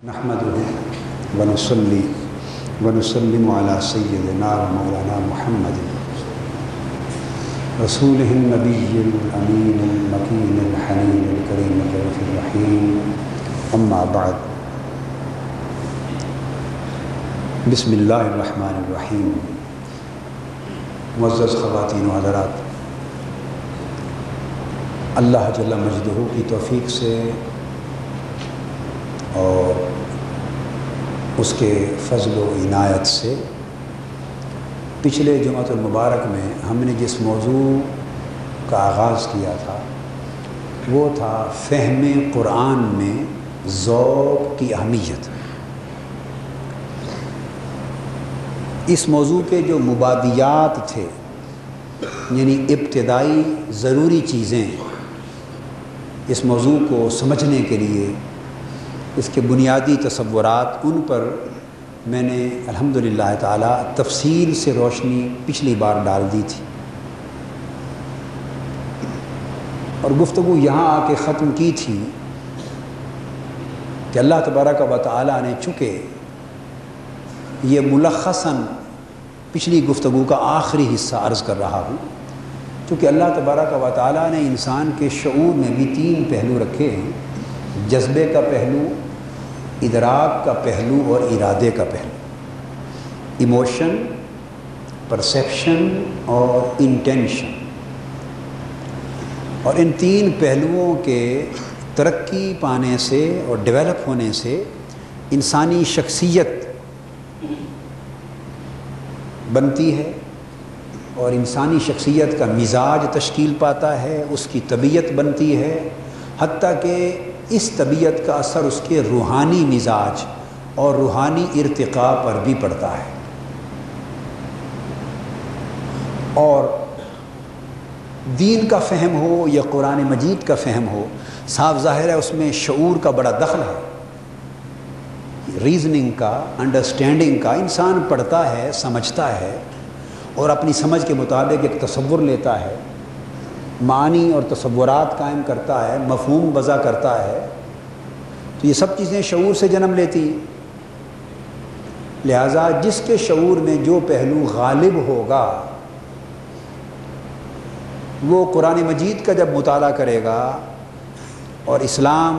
نحمده ونصلي ونسلم على سيدنا ومولانا محمد رسوله النبي الأمين المكين الحنين الكريم الرؤوف الرحيم أما بعد بسم الله الرحمن الرحيم. معزز خواتین و حضرات، اللہ جل مجدہ کی توفیق سے اور اس کے فضل و عنایت سے پچھلے جمعۃ المبارک میں ہم نے جس موضوع کا آغاز کیا تھا وہ تھا فہم قرآن میں ذوق کی اہمیت. اس موضوع کے جو مبادیات تھے، یعنی ابتدائی ضروری چیزیں اس موضوع کو سمجھنے کے لیے، اس کے بنیادی تصورات، ان پر میں نے الحمدللہ تعالی تفصیل سے روشنی پچھلی بار ڈال دی تھی، اور گفتگو یہاں آ کے ختم کی تھی کہ اللہ تبارک و تعالی نے چونکہ یہ ملخصاً پچھلی گفتگو کا آخری حصہ عرض کر رہا ہوں، چونکہ اللہ تبارک و تعالی نے انسان کے شعور میں بھی 3 پہلو رکھے ہیں: جذبے کا پہلو، ادراک کا پہلو اور ارادے کا پہلو. ایموشن، پرسیپشن اور انٹینشن. اور ان 3 پہلوؤں کے ترقی پانے سے اور ڈیولپ ہونے سے انسانی شخصیت بنتی ہے، اور انسانی شخصیت کا مزاج تشکیل پاتا ہے، اس کی طبیعت بنتی ہے، حتیٰ کہ اس طبیعت کا اثر اس کے روحانی مزاج اور روحانی ارتقاء پر بھی پڑتا ہے. اور دین کا فہم ہو یا قرآن مجید کا فہم ہو، صاف ظاہر ہے اس میں شعور کا بڑا دخل ہے، ریزننگ کا، انڈرسٹینڈنگ کا. انسان پڑھتا ہے، سمجھتا ہے اور اپنی سمجھ کے مطابق ایک تصور لیتا ہے، معنی اور تصورات قائم کرتا ہے، مفہوم وضع کرتا ہے. تو یہ سب چیزیں شعور سے جنم لیتی ہیں. لہٰذا جس کے شعور میں جو پہلو غالب ہوگا، وہ قرآن مجید کا جب مطالعہ کرے گا اور اسلام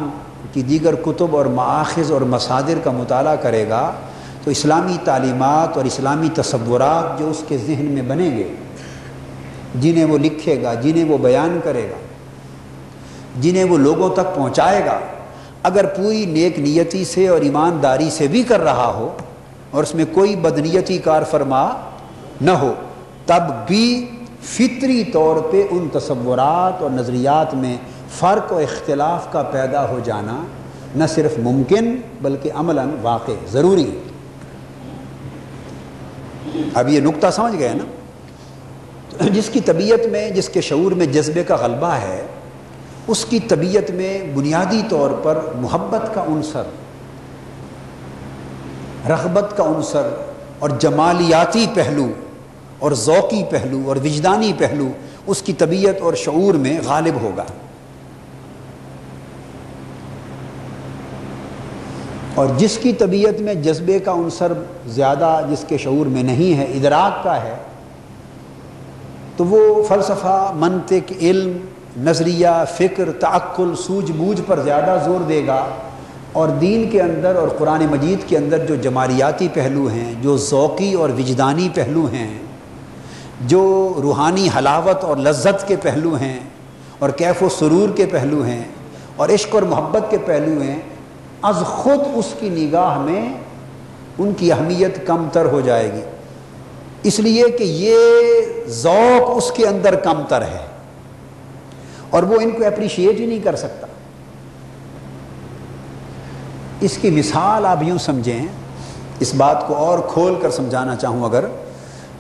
کی دیگر کتب اور مآخذ اور مصادر کا مطالعہ کرے گا، تو اسلامی تعلیمات اور اسلامی تصورات جو اس کے ذہن میں بنیں گے، جنہیں وہ لکھے گا، جنہیں وہ بیان کرے گا، جنہیں وہ لوگوں تک پہنچائے گا، اگر پوری نیک نیتی سے اور ایمانداری سے بھی کر رہا ہو اور اس میں کوئی بدنیتی کار فرما نہ ہو، تب بھی فطری طور پہ ان تصورات اور نظریات میں فرق و اختلاف کا پیدا ہو جانا نہ صرف ممکن بلکہ عملاً واقع ضروری ہے. اب یہ نقطہ سمجھ گئے نا؟ جس کی طبیعت میں، جس کے شعور میں جذبے کا غلبہ ہے، اس کی طبیعت میں بنیادی طور پر محبت کا عنصر، رغبت کا عنصر اور جمالیاتی پہلو اور ذوقی پہلو اور وجدانی پہلو اس کی طبیعت اور شعور میں غالب ہوگا. اور جس کی طبیعت میں جذبے کا عنصر زیادہ، جس کے شعور میں نہیں ہے، ادراک کا ہے، تو وہ فلسفہ، منطق، علم، نظریہ، فکر، تعقل، سوجھ بوجھ پر زیادہ زور دے گا، اور دین کے اندر اور قرآن مجید کے اندر جو جمالیاتی پہلو ہیں، جو ذوقی اور وجدانی پہلو ہیں، جو روحانی حلاوت اور لذت کے پہلو ہیں، اور کیف و سرور کے پہلو ہیں، اور عشق اور محبت کے پہلو ہیں، از خود اس کی نگاہ میں ان کی اہمیت کم تر ہو جائے گی، اس لیے کہ یہ ذوق اس کے اندر کم تر ہے اور وہ ان کو اپریشیٹ ہی نہیں کر سکتا. اس کی مثال آپ یوں سمجھیں، اس بات کو اور کھول کر سمجھانا چاہوں اگر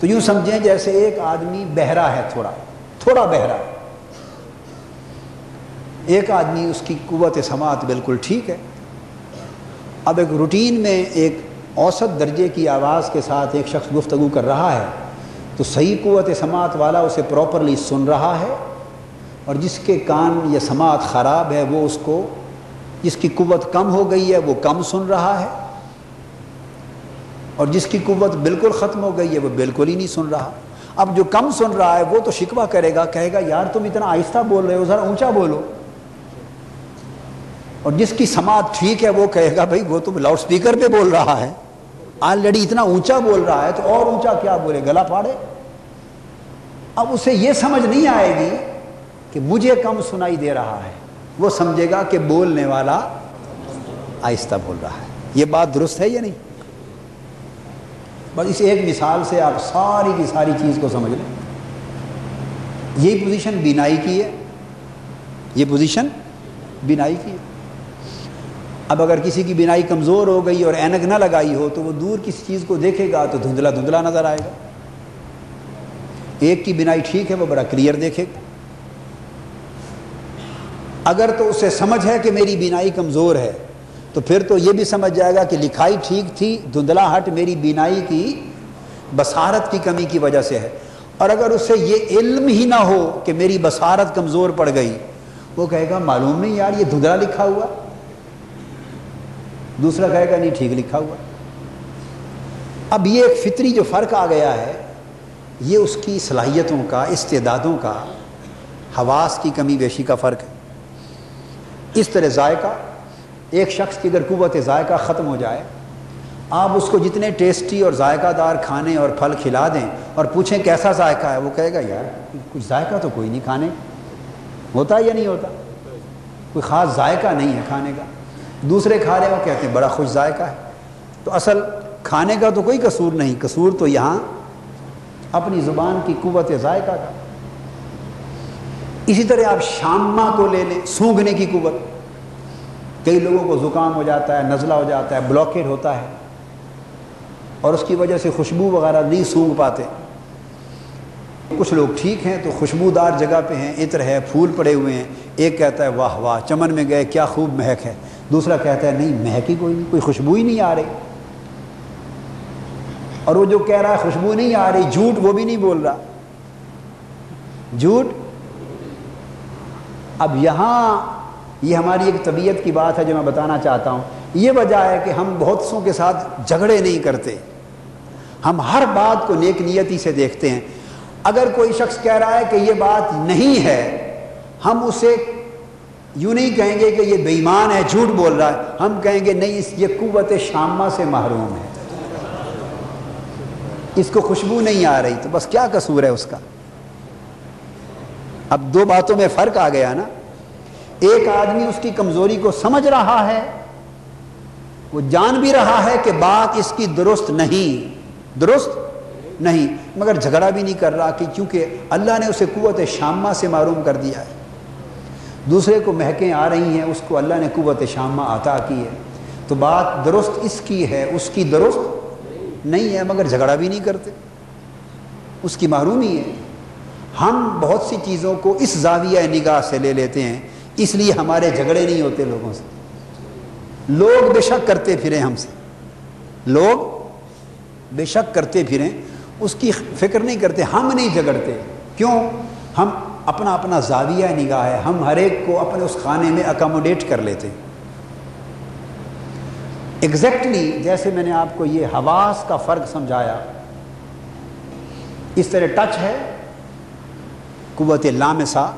تو یوں سمجھیں جیسے ایک آدمی بہرا ہے، تھوڑا بہرا ہے. ایک آدمی، اس کی قوت سماعت بالکل ٹھیک ہے. اب ایک روٹین میں ایک اوسط درجے کی آواز کے ساتھ ایک شخص گفتگو کر رہا ہے تو صحیح قوت سماعت والا اسے پراپرلی سن رہا ہے، اور جس کے کان یا سماعت خراب ہے وہ اس کو جس کی قوت کم ہو گئی ہے وہ کم سن رہا ہے، اور جس کی قوت بالکل ختم ہو گئی ہے وہ بالکل ہی نہیں سن رہا۔ اب جو کم سن رہا ہے وہ تو شکوہ کرے گا، کہے گا یار تم اتنا آہستہ بول رہے ہو، ذرا اونچا بولو۔ اور جس کی سماعت ٹھیک ہے وہ کہے گا بھائی وہ تو لاؤڈ سپیکر پہ بول رہا ہے، آلریڈی اتنا اونچا بول رہا ہے تو اور اونچا کیا بولے، گلا پھاڑے۔ اب اسے یہ سمجھ نہیں آئے گی کہ مجھے کم سنائی دے رہا ہے، وہ سمجھے گا کہ بولنے والا آہستہ بول رہا ہے۔ یہ بات درست ہے یا نہیں؟ بس اس ایک مثال سے آپ ساری کی ساری چیز کو سمجھ لیں۔ یہی پوزیشن بینائی کی ہے، یہ پوزیشن بینائی کی ہے۔ اب اگر کسی کی بینائی کمزور ہو گئی اور اینک نہ لگائی ہو تو وہ دور کسی چیز کو دیکھے گا تو دھندلا دھندلا نظر آئے گا۔ ایک کی بینائی ٹھیک ہے وہ بڑا کلیئر دیکھے گا۔ اگر تو اسے سمجھ ہے کہ میری بینائی کمزور ہے تو پھر تو یہ بھی سمجھ جائے گا کہ لکھائی ٹھیک تھی، دھندلاہٹ میری بینائی کی بصارت کی کمی کی وجہ سے ہے۔ اور اگر اسے یہ علم ہی نہ ہو کہ میری بصارت کمزور پڑ گئی، وہ کہے گا معلوم نہیں یار یہ دھندلا لکھا ہوا، دوسرا کہے گا نہیں ٹھیک لکھا ہوا۔ اب یہ ایک فطری جو فرق آ گیا ہے، یہ اس کی صلاحیتوں کا، استعدادوں کا، حواس کی کمی بیشی کا فرق ہے۔ اس طرح ذائقہ، ایک شخص کی اگر قوت ذائقہ ختم ہو جائے، آپ اس کو جتنے ٹیسٹی اور ذائقہ دار کھانے اور پھل کھلا دیں اور پوچھیں کیسا ذائقہ ہے، وہ کہے گا یار کچھ ذائقہ تو کوئی نہیں، کھانے ہوتا یا نہیں ہوتا، کوئی خاص ذائقہ نہیں ہے کھانے کا۔ دوسرے کھا رہے وہ کہتے ہیں بڑا خوش ذائقہ ہے۔ تو اصل کھانے کا تو کوئی قصور نہیں، قصور تو یہاں اپنی زبان کی قوت ذائقہ کا۔ اسی طرح آپ شامہ کو لے لیں، سونگھنے کی قوت۔ کئی لوگوں کو زکام ہو جاتا ہے، نزلہ ہو جاتا ہے، بلاکیٹ ہوتا ہے اور اس کی وجہ سے خوشبو وغیرہ نہیں سونگھ پاتے۔ کچھ لوگ ٹھیک ہیں تو خوشبودار جگہ پہ ہیں، عطر ہے، پھول پڑے ہوئے ہیں، ایک کہتا ہے واہ واہ چمن میں گئے کیا خوب مہک ہے، دوسرا کہتا ہے نہیں مہک ہی کوئی نہیں، کوئی خوشبو ہی نہیں آ رہی۔ اور وہ جو کہہ رہا ہے خوشبو نہیں آ رہی، جھوٹ وہ بھی نہیں بول رہا، جھوٹ۔ اب یہاں یہ ہماری ایک طبیعت کی بات ہے جو میں بتانا چاہتا ہوں۔ یہ وجہ ہے کہ ہم بہت سوں کے ساتھ جھگڑے نہیں کرتے، ہم ہر بات کو نیک نیتی سے دیکھتے ہیں۔ اگر کوئی شخص کہہ رہا ہے کہ یہ بات نہیں ہے، ہم اسے یوں نہیں کہیں گے کہ یہ بے ایمان ہے، جھوٹ بول رہا ہے، ہم کہیں گے نہیں یہ قوت شامہ سے محروم ہے، اس کو خوشبو نہیں آ رہی، تو بس کیا قصور ہے اس کا۔ اب دو باتوں میں فرق آ گیا نا۔ ایک آدمی اس کی کمزوری کو سمجھ رہا ہے، وہ جان بھی رہا ہے کہ بات اس کی درست نہیں، مگر جھگڑا بھی نہیں کر رہا کہ کیونکہ اللہ نے اسے قوت شامہ سے محروم کر دیا ہے۔ دوسرے کو مہکیں آ رہی ہیں، اس کو اللہ نے قوت شامہ عطا کی ہے، تو بات درست اس کی ہے، اس کی درست نہیں ہے، مگر جھگڑا بھی نہیں کرتے، اس کی محرومی ہے۔ ہم بہت سی چیزوں کو اس زاویہ نگاہ سے لے لیتے ہیں، اس لیے ہمارے جھگڑے نہیں ہوتے لوگوں سے۔ لوگ بے شک کرتے پھریں ہم سے، لوگ بے شک کرتے پھریں، اس کی فکر نہیں کرتے، ہم نہیں جھگڑتے۔ کیوں؟ ہم اپنا اپنا زاویہ نگاہ ہے، ہم ہر ایک کو اپنے اس خانے میں اکاموڈیٹ کر لیتے۔ ایگزیکٹلی جیسے میں نے آپ کو یہ حواس کا فرق سمجھایا، اس طرح ٹچ ہے قوت لامسہ۔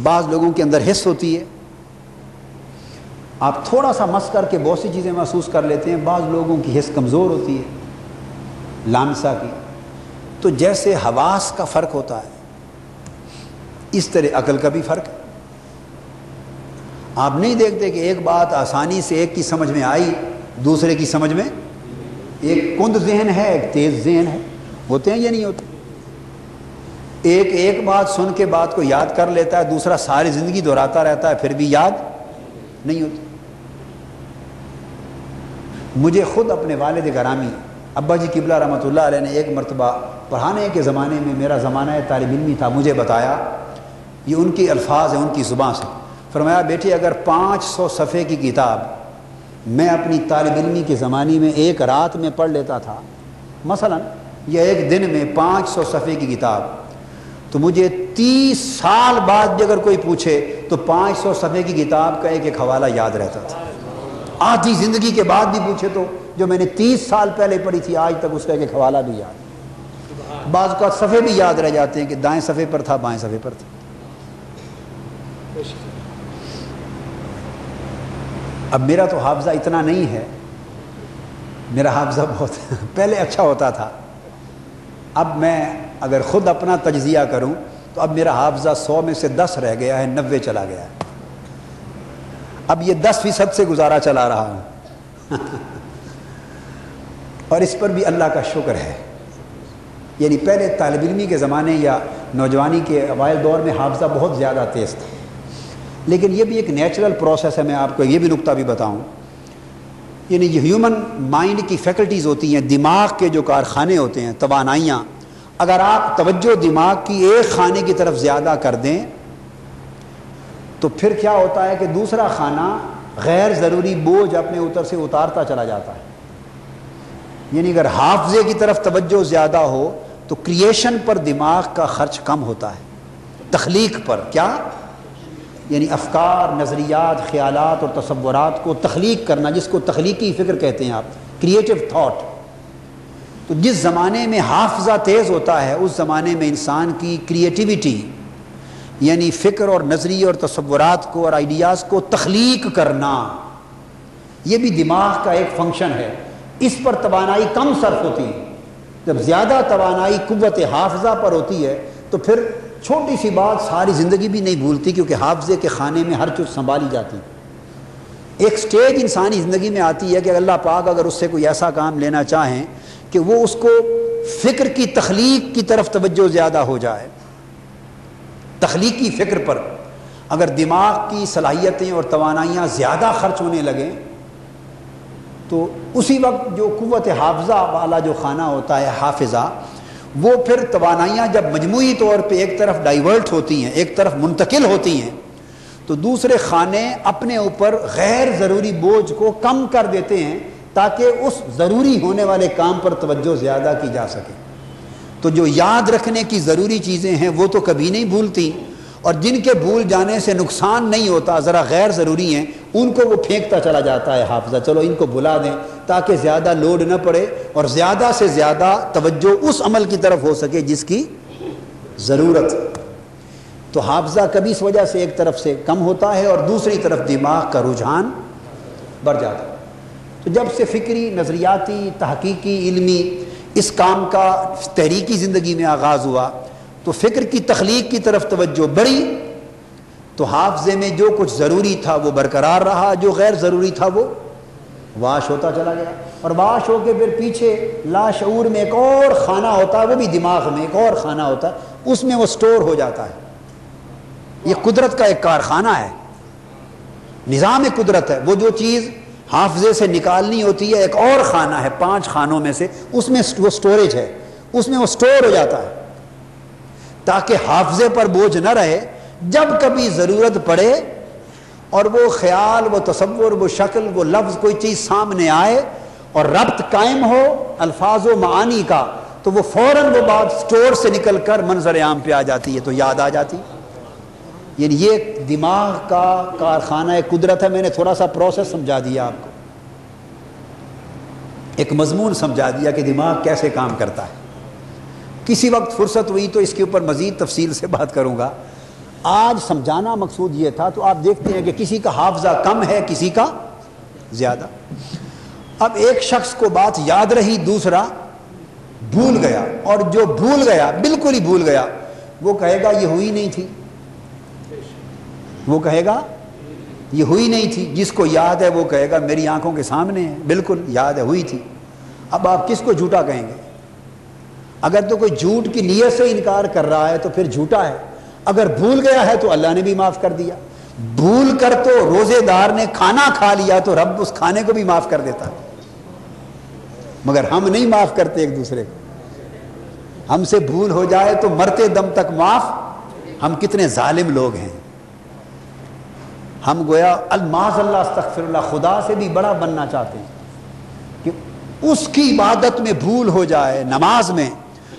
بعض لوگوں کے اندر حس ہوتی ہے، آپ تھوڑا سا مس کر کے بہت سی چیزیں محسوس کر لیتے ہیں۔ بعض لوگوں کی حس کمزور ہوتی ہے لامسہ کی۔ تو جیسے حواس کا فرق ہوتا ہے اس طرح عقل کا بھی فرق ہے۔ آپ نہیں دیکھتے کہ ایک بات آسانی سے ایک کی سمجھ میں آئی، دوسرے کی سمجھ میں، ایک کند ذہن ہے ایک تیز ذہن ہے، ہوتے ہیں یا نہیں ہوتے؟ ایک بات سن کے بات کو یاد کر لیتا ہے، دوسرا ساری زندگی دہراتا رہتا ہے پھر بھی یاد نہیں ہوتی۔ مجھے خود اپنے والد گرامی ابا جی قبلہ رحمۃ اللہ علیہ نے ایک مرتبہ پڑھانے کے زمانے میں، میرا زمانہ طالب علمی تھا، مجھے بتایا، یہ ان کی الفاظ ہیں ان کی زبان سے، فرمایا بیٹے اگر 500 صفحے کی کتاب میں اپنی طالب علمی کے زمانے میں ایک رات میں پڑھ لیتا تھا مثلا، یا ایک دن میں 500 صفحے کی کتاب، تو مجھے 30 سال بعد بھی اگر کوئی پوچھے تو 500 صفحے کی کتاب کا ایک ایک حوالہ یاد رہتا تھا. آدھی زندگی کے بعد بھی پوچھے تو جو میں نے 30 سال پہلے پڑھی تھی آج تک اس کا ایک ایک حوالہ بھی یاد. بعض کا صفحے بھی یاد رہ جاتے ہیں کہ دائیں صفحے پر تھا بائیں صفحے پر تھا. اب میرا تو حافظہ اتنا نہیں ہے, میرا حافظہ بہت پہلے اچھا ہوتا تھا. اب میں اگر خود اپنا تجزیہ کروں تو اب میرا حافظہ 100 میں سے 10 رہ گیا ہے, 90 چلا گیا ہے. اب یہ 10% سے گزارا چلا رہا ہوں اور اس پر بھی اللہ کا شکر ہے. یعنی پہلے طالب علمی کے زمانے یا نوجوانی کے اوائل دور میں حافظہ بہت زیادہ تیز تھا, لیکن یہ بھی ایک نیچرل پروسیس ہے. میں آپ کو یہ بھی نقطہ بھی بتاؤں, یعنی یہ ہیومن مائنڈ کی فیکلٹیز ہوتی ہیں, دماغ کے جو کارخانے ہوتے ہیں, توانائیاں, اگر آپ توجہ دماغ کی ایک خانے کی طرف زیادہ کر دیں تو پھر کیا ہوتا ہے کہ دوسرا خانہ غیر ضروری بوجھ اپنے اوپر سے اتارتا چلا جاتا ہے. یعنی اگر حافظے کی طرف توجہ زیادہ ہو تو کریشن پر دماغ کا خرچ کم ہوتا ہے, تخلیق پر. کیا یعنی افکار, نظریات, خیالات اور تصورات کو تخلیق کرنا, جس کو تخلیقی فکر کہتے ہیں آپ, کریٹو تھاٹ. تو جس زمانے میں حافظہ تیز ہوتا ہے اس زمانے میں انسان کی کریٹیویٹی یعنی فکر اور نظریے اور تصورات کو اور آئیڈیاز کو تخلیق کرنا, یہ بھی دماغ کا ایک فنکشن ہے. اس پر توانائی کم صرف ہوتی ہے. جب زیادہ توانائی قوت حافظہ پر ہوتی ہے تو پھر چھوٹی سی بات ساری زندگی بھی نہیں بھولتی, کیونکہ حافظے کے خانے میں ہر چیز سنبھالی جاتی. ایک سٹیج انسانی زندگی میں آتی ہے کہ اللہ پاک اگر اس سے کوئی ایسا کام لینا چاہیں کہ وہ اس کو فکر کی تخلیق کی طرف توجہ زیادہ ہو جائے, تخلیقی فکر پر اگر دماغ کی صلاحیتیں اور توانائیاں زیادہ خرچ ہونے لگیں تو اسی وقت جو قوت حافظہ والا جو خانہ ہوتا ہے حافظہ, وہ پھر توانائیاں جب مجموعی طور پہ ایک طرف ڈائیورٹ ہوتی ہیں, ایک طرف منتقل ہوتی ہیں, تو دوسرے خانے اپنے اوپر غیر ضروری بوجھ کو کم کر دیتے ہیں تاکہ اس ضروری ہونے والے کام پر توجہ زیادہ کی جا سکے. تو جو یاد رکھنے کی ضروری چیزیں ہیں وہ تو کبھی نہیں بھولتی, اور جن کے بھول جانے سے نقصان نہیں ہوتا, ذرا غیر ضروری ہیں, ان کو وہ پھینکتا چلا جاتا ہے حافظہ. چلو ان کو بھلا دیں تاکہ زیادہ لوڈ نہ پڑے اور زیادہ سے زیادہ توجہ اس عمل کی طرف ہو سکے جس کی ضرورت. تو حافظہ کبھی اس وجہ سے ایک طرف سے کم ہوتا ہے اور دوسری طرف دماغ کا رجحان بڑھ جاتا ہے. تو جب سے فکری, نظریاتی, تحقیقی, علمی اس کام کا تحریکی زندگی میں آغاز ہوا تو فکر کی تخلیق کی طرف توجہ بڑھی, تو حافظے میں جو کچھ ضروری تھا وہ برقرار رہا, جو غیر ضروری تھا وہ واش ہوتا چلا گیا. اور واش ہو کے پھر پیچھے لاشعور میں ایک اور خانہ ہوتا ہے, وہ بھی دماغ میں ایک اور خانہ ہوتا ہے, اس میں وہ سٹور ہو جاتا ہے. یہ قدرت کا ایک کارخانہ ہے, نظام قدرت ہے. وہ جو چیز حافظے سے نکالنی ہوتی ہے ایک اور خانہ ہے 5 خانوں میں سے, اس میں وہ سٹوریج ہے, اس میں وہ سٹور ہو جاتا ہے تاکہ حافظے پر بوجھ نہ رہے. جب کبھی ضرورت پڑے اور وہ خیال, وہ تصور, وہ شکل, وہ لفظ, کوئی چیز سامنے آئے اور ربط قائم ہو الفاظ و معانی کا, تو وہ فوراً وہ بات سٹور سے نکل کر منظر عام پہ آ جاتی ہے, تو یاد آ جاتی. یعنی یہ دماغ کا کارخانہ قدرت ہے. میں نے تھوڑا سا پروسیس سمجھا دیا آپ کو, ایک مضمون سمجھا دیا کہ دماغ کیسے کام کرتا ہے. کسی وقت فرصت ہوئی تو اس کے اوپر مزید تفصیل سے بات کروں گا. آج سمجھانا مقصود یہ تھا. تو آپ دیکھتے ہیں کہ کسی کا حافظہ کم ہے, کسی کا زیادہ. اب ایک شخص کو بات یاد رہی, دوسرا بھول گیا, اور جو بھول گیا, بالکل ہی بھول گیا, وہ کہے گا یہ ہوئی نہیں تھی, وہ کہے گا یہ ہوئی نہیں تھی. جس کو یاد ہے وہ کہے گا میری آنکھوں کے سامنے ہے, بالکل یاد ہے, ہوئی تھی. اب آپ کس کو جھوٹا کہیں گے؟ اگر تو کوئی جھوٹ کی نیت سے انکار کر رہا ہے تو پھر جھوٹا ہے. اگر بھول گیا ہے تو اللہ نے بھی معاف کر دیا. بھول کر تو روزے دار نے کھانا کھا لیا تو رب اس کھانے کو بھی معاف کر دیتا, مگر ہم نہیں معاف کرتے ایک دوسرے کو. ہم سے بھول ہو جائے تو مرتے دم تک معاف. ہم کتنے ظالم لوگ ہیں. ہم گویا الماذ اللہ استغفر اللہ, خدا سے بھی بڑا بننا چاہتے ہیں کہ اس کی عبادت میں بھول ہو جائے, نماز میں,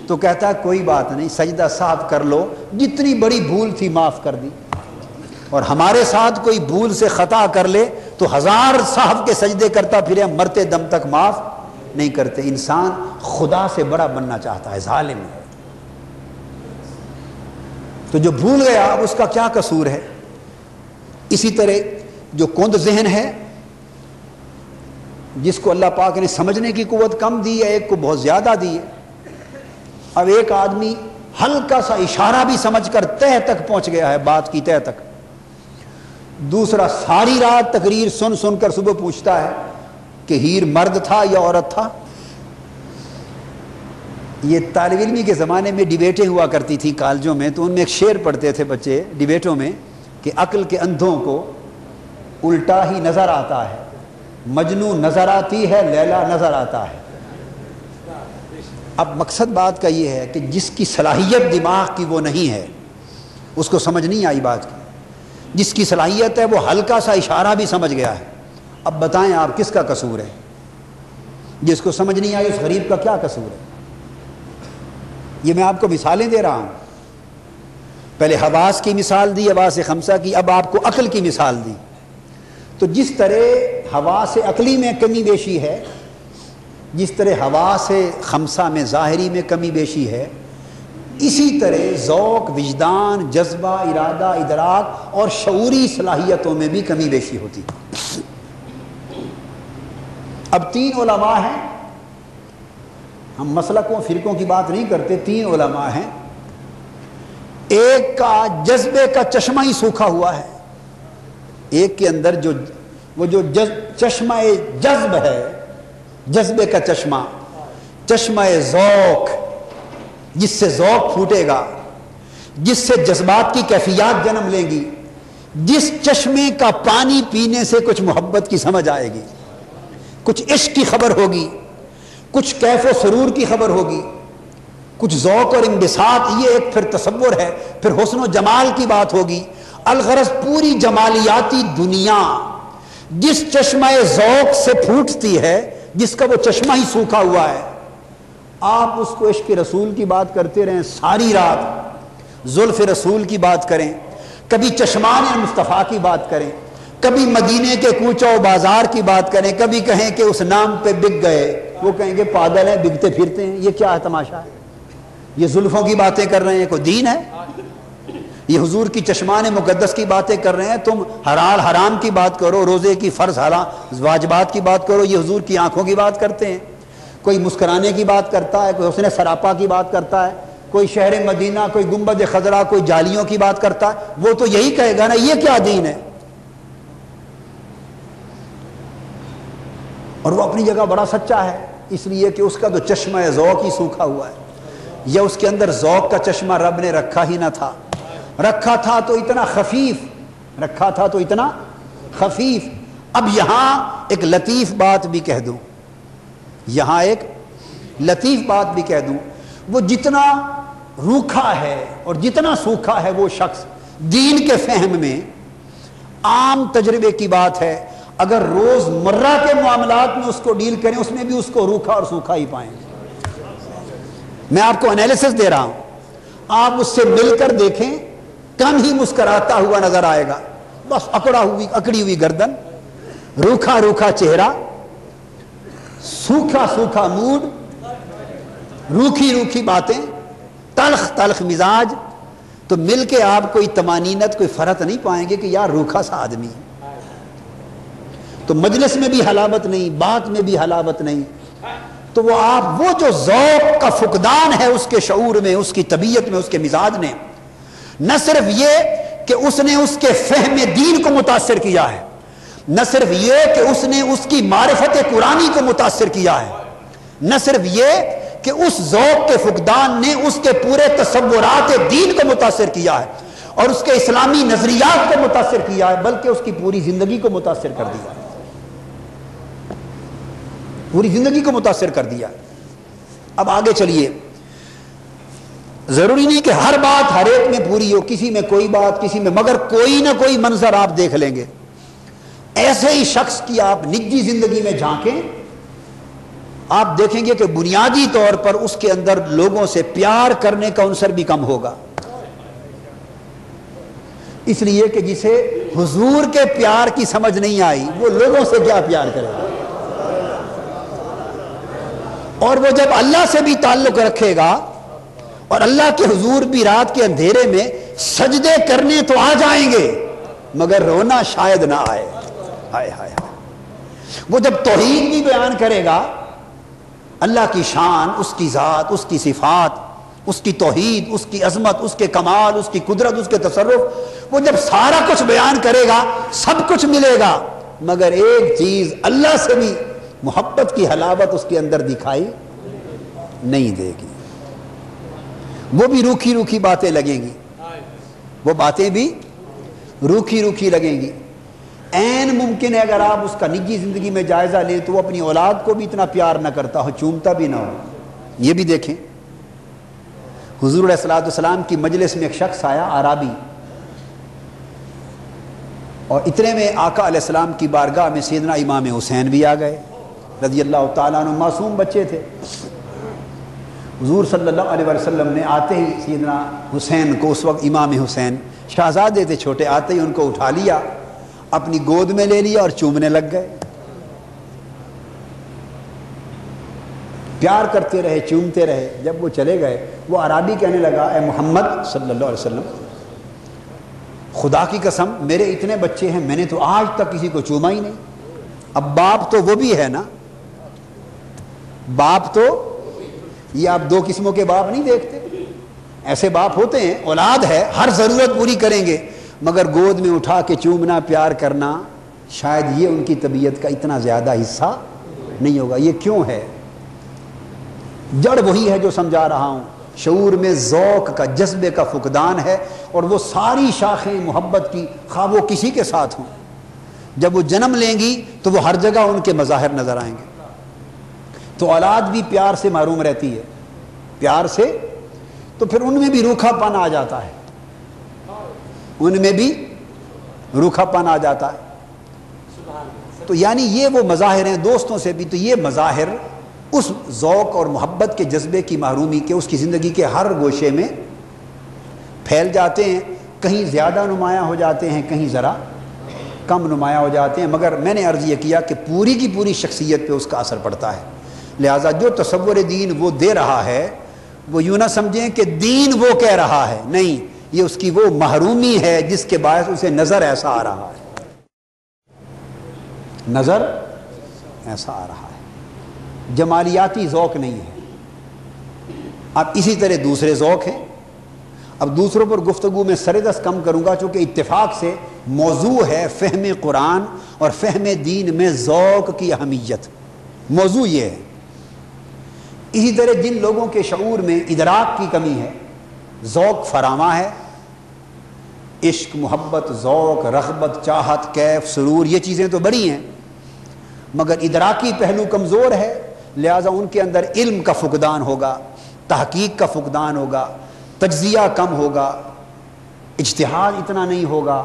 تو کہتا ہے کوئی بات نہیں، سجدہ صاحب کر لو، جتنی بڑی بھول تھی معاف کر دی۔ اور ہمارے ساتھ کوئی بھول سے خطا کر لے تو 1000 صاحب کے سجدے کرتا پھرے، ہم مرتے دم تک معاف نہیں کرتے۔ انسان خدا سے بڑا بننا چاہتا ہے، ظالم ہے، تو جو بھول گیا اب اس کا کیا قصور ہے؟ اسی طرح جو کند ذہن ہے، جس کو اللہ پاک نے سمجھنے کی قوت کم دی ہے، ایک کو بہت زیادہ دی ہے۔ اب ایک آدمی ہلکا سا اشارہ بھی سمجھ کر تہ تک پہنچ گیا ہے، بات کی تہ تک، دوسرا ساری رات تقریر سن سن کر صبح پوچھتا ہے کہ ہیر مرد تھا یا عورت تھا۔ یہ طالب علمی کے زمانے میں ڈیبیٹیں ہوا کرتی تھی کالجوں میں، تو ان میں ایک شعر پڑھتے تھے بچے ڈیبیٹوں میں کہ عقل کے اندھوں کو الٹا ہی نظر آتا ہے، مجنوں نظر آتی ہے، لیلا نظر آتا ہے۔ اب مقصد بات کا یہ ہے کہ جس کی صلاحیت دماغ کی وہ نہیں ہے، اس کو سمجھ نہیں آئی بات کی، جس کی صلاحیت ہے وہ ہلکا سا اشارہ بھی سمجھ گیا ہے۔ اب بتائیں آپ کس کا قصور ہے؟ جس کو سمجھ نہیں آئی اس غریب کا کیا قصور ہے؟ یہ میں آپ کو مثالیں دے رہا ہوں، پہلے حواس کی مثال دی، حواس خمسہ کی، اب آپ کو عقل کی مثال دی۔ تو جس طرح حواس عقلی میں کمی بیشی ہے، جس طرح حواس خمسہ میں ظاہری میں کمی بیشی ہے، اسی طرح ذوق، وجدان، جذبہ، ارادہ، ادراک اور شعوری صلاحیتوں میں بھی کمی بیشی ہوتی۔ اب 3 علماء ہیں، ہم مسلکوں فرقوں کی بات نہیں کرتے، 3 علماء ہیں، ایک کا جذبے کا چشمہ ہی سوکھا ہوا ہے، ایک کے اندر جو چشمہ جذب ہے، جذبے کا چشمہ ذوق، جس سے ذوق پھوٹے گا، جس سے جذبات کی کیفیات جنم لیں گی، جس چشمے کا پانی پینے سے کچھ محبت کی سمجھ آئے گی، کچھ عشق کی خبر ہوگی، کچھ کیف و سرور کی خبر ہوگی، کچھ ذوق اور انبساط، یہ ایک پھر تصور ہے، پھر حسن و جمال کی بات ہوگی۔ الغرض پوری جمالیاتی دنیا جس چشمہ ذوق سے پھوٹتی ہے، جس کا وہ چشمہ ہی سوکھا ہوا ہے، آپ اس کو عشق رسول کی بات کرتے رہیں ساری رات، زلف رسول کی بات کریں، کبھی چشمان مصطفیٰ کی بات کریں، کبھی مدینے کے کوچہ و بازار کی بات کریں، کبھی کہیں کہ اس نام پہ بک گئے، وہ کہیں گے پاگل ہیں، بکتے پھرتے ہیں، یہ کیا ہے تماشا ہے؟ یہ زلفوں کی باتیں کر رہے ہیں، کوئی دین ہے؟ یہ حضور کی چشمان مقدس کی باتیں کر رہے ہیں، تم حلال حرام کی بات کرو، روزے کی فرض حرام واجبات کی بات کرو، یہ حضور کی آنکھوں کی بات کرتے ہیں۔ کوئی مسکرانے کی بات کرتا ہے، کوئی حسن سراپا کی بات کرتا ہے، کوئی شہر مدینہ، کوئی گنبد خضرا، کوئی جالیوں کی بات کرتا ہے، وہ تو یہی کہے گا نا یہ کیا دین ہے؟ اور وہ اپنی جگہ بڑا سچا ہے، اس لیے کہ اس کا تو چشمہ ذوق ہی سوکھا ہوا ہے، یا اس کے اندر ذوق کا چشمہ رب نے رکھا ہی نہ تھا، رکھا تھا تو اتنا خفیف، رکھا تھا تو اتنا خفیف۔ اب یہاں ایک لطیف بات بھی کہہ دوں، یہاں ایک لطیف بات بھی کہہ دوں، وہ جتنا روکھا ہے اور جتنا سوکھا ہے وہ شخص دین کے فہم میں، عام تجربے کی بات ہے، اگر روز مرہ کے معاملات میں اس کو ڈیل کریں، اس میں بھی اس کو روکھا اور سوکھا ہی پائیں گے۔ میں آپ کو انالیسس دے رہا ہوں، آپ اس سے مل کر دیکھیں، کم ہی مسکراتا ہوا نظر آئے گا، بس اکڑی ہوئی گردن، روکھا روکھا چہرہ، سوکھا سوکھا موڈ، روکھی روکھی باتیں، تلخ تلخ مزاج، تو مل کے آپ کوئی طمانینت، کوئی فرحت نہیں پائیں گے کہ یار روکھا سا آدمی، تو مجلس میں بھی حلاوت نہیں، بات میں بھی حلاوت نہیں، تو وہ آپ وہ جو ذوق کا فقدان ہے اس کے شعور میں، اس کی طبیعت میں، اس کے مزاج نے، نہ صرف یہ کہ اس نے اس کے فہم دین کو متاثر کیا ہے، نہ صرف یہ کہ اس نے اس کی معرفت قرآنی کو متاثر کیا ہے، نہ صرف یہ کہ اس ذوق کے فقدان نے اس کے پورے تصورات دین کو متاثر کیا ہے اور اس کے اسلامی نظریات کو متاثر کیا ہے، بلکہ اس کی پوری زندگی کو متاثر کر دیا ہے، پوری زندگی کو متاثر کر دیا۔ اب آگے چلیے، ضروری نہیں کہ ہر بات ہر ایک میں پوری ہو، کسی میں کوئی بات، کسی میں، مگر کوئی نہ کوئی منظر آپ دیکھ لیں گے۔ ایسے ہی شخص کی آپ نجی زندگی میں جھانکیں، آپ دیکھیں گے کہ بنیادی طور پر اس کے اندر لوگوں سے پیار کرنے کا عنصر بھی کم ہوگا، اس لیے کہ جسے حضور کے پیار کی سمجھ نہیں آئی وہ لوگوں سے کیا پیار کرے گا۔ اور وہ جب اللہ سے بھی تعلق رکھے گا اور اللہ کے حضور بھی رات کے اندھیرے میں سجدے کرنے تو آ جائیں گے مگر رونا شاید نہ آئے۔ ہائے ہائے وہ جب توحید بھی بیان کرے گا، اللہ کی شان، اس کی ذات، اس کی صفات، اس کی توحید، اس کی عظمت، اس کے کمال، اس کی قدرت، اس کے تصرف، وہ جب سارا کچھ بیان کرے گا سب کچھ ملے گا مگر ایک چیز اللہ سے بھی محبت کی حلاوت اس کے اندر دکھائی نہیں دے گی، وہ بھی روکھی روکھی باتیں لگیں گی، وہ باتیں بھی روکھی روکھی لگیں گی۔ عین ممکن ہے اگر آپ اس کا نجی زندگی میں جائزہ لیں تو وہ اپنی اولاد کو بھی اتنا پیار نہ کرتا ہو، چومتا بھی نہ ہو۔ یہ بھی دیکھیں، حضور علیہ الصلوۃ والسلام کی مجلس میں ایک شخص آیا عربی، اور اتنے میں آقا علیہ السلام کی بارگاہ میں سیدنا امام حسین بھی آ گئے رضی اللہ تعالیٰ عنہ، معصوم بچے تھے۔ حضور صلی اللہ علیہ وسلم نے آتے ہی سیدنا حسین کو، اس وقت امام حسین شہزادے تھے چھوٹے، آتے ہی ان کو اٹھا لیا، اپنی گود میں لے لیا اور چومنے لگ گئے، پیار کرتے رہے، چومتے رہے۔ جب وہ چلے گئے وہ عربی کہنے لگا، اے محمد صلی اللہ علیہ وسلم، خدا کی قسم میرے اتنے بچے ہیں، میں نے تو آج تک کسی کو چوما ہی نہیں۔ اب باپ تو وہ بھی ہے نا، باپ تو یہ آپ دو قسموں کے باپ نہیں دیکھتے، ایسے باپ ہوتے ہیں، اولاد ہے ہر ضرورت پوری کریں گے مگر گود میں اٹھا کے چومنا، پیار کرنا شاید یہ ان کی طبیعت کا اتنا زیادہ حصہ نہیں ہوگا۔ یہ کیوں ہے؟ جڑ وہی ہے جو سمجھا رہا ہوں، شعور میں ذوق کا، جذبے کا فقدان ہے، اور وہ ساری شاخیں محبت کی خواہ وہ کسی کے ساتھ ہوں، جب وہ جنم لیں گی تو وہ ہر جگہ ان کے مظاہر نظر آئیں گے۔ تو اولاد بھی پیار سے محروم رہتی ہے، پیار سے، تو پھر ان میں بھی روکھا پن آ جاتا ہے، ان میں بھی روکھا پن آ جاتا ہے۔ تو یعنی یہ وہ مظاہر ہیں، دوستوں سے بھی تو یہ مظاہر اس ذوق اور محبت کے جذبے کی محرومی کے اس کی زندگی کے ہر گوشے میں پھیل جاتے ہیں، کہیں زیادہ نمایاں ہو جاتے ہیں، کہیں ذرا کم نمایاں ہو جاتے ہیں، مگر میں نے عرض یہ کیا کہ پوری کی پوری شخصیت پہ اس کا اثر پڑتا ہے۔ لہٰذا جو تصور دین وہ دے رہا ہے وہ یوں نہ سمجھیں کہ دین وہ کہہ رہا ہے، نہیں، یہ اس کی وہ محرومی ہے جس کے باعث اسے نظر ایسا آ رہا ہے، نظر ایسا آ رہا ہے، جمالیاتی ذوق نہیں ہے۔ اب اسی طرح دوسرے ذوق ہیں، اب دوسروں پر گفتگو میں سردست کم کروں گا چونکہ اتفاق سے موضوع ہے فہم قرآن اور فہم دین میں ذوق کی اہمیت، موضوع یہ ہے۔ اسی طرح جن لوگوں کے شعور میں ادراک کی کمی ہے، ذوق فراواں ہے، عشق، محبت، ذوق، رغبت، چاہت، کیف، سرور، یہ چیزیں تو بڑی ہیں مگر ادراکی پہلو کمزور ہے، لہٰذا ان کے اندر علم کا فقدان ہوگا، تحقیق کا فقدان ہوگا، تجزیہ کم ہوگا، اجتہاد اتنا نہیں ہوگا،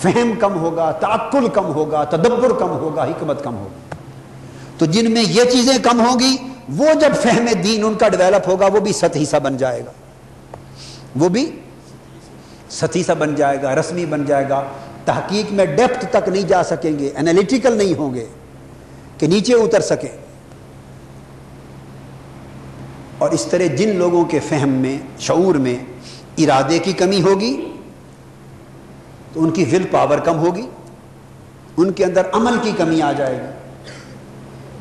فہم کم ہوگا، تعقل کم ہوگا، تدبر کم ہوگا، حکمت کم ہوگی۔ تو جن میں یہ چیزیں کم ہوں گی وہ جب فہم دین ان کا ڈیولپ ہوگا وہ بھی سطحی سا بن جائے گا، وہ بھی سطحی سا بن جائے گا، رسمی بن جائے گا، تحقیق میں ڈیپتھ تک نہیں جا سکیں گے، انالیٹیکل نہیں ہوں گے کہ نیچے اتر سکیں۔ اور اس طرح جن لوگوں کے فہم میں، شعور میں ارادے کی کمی ہوگی تو ان کی ول پاور کم ہوگی، ان کے اندر عمل کی کمی آ جائے گی،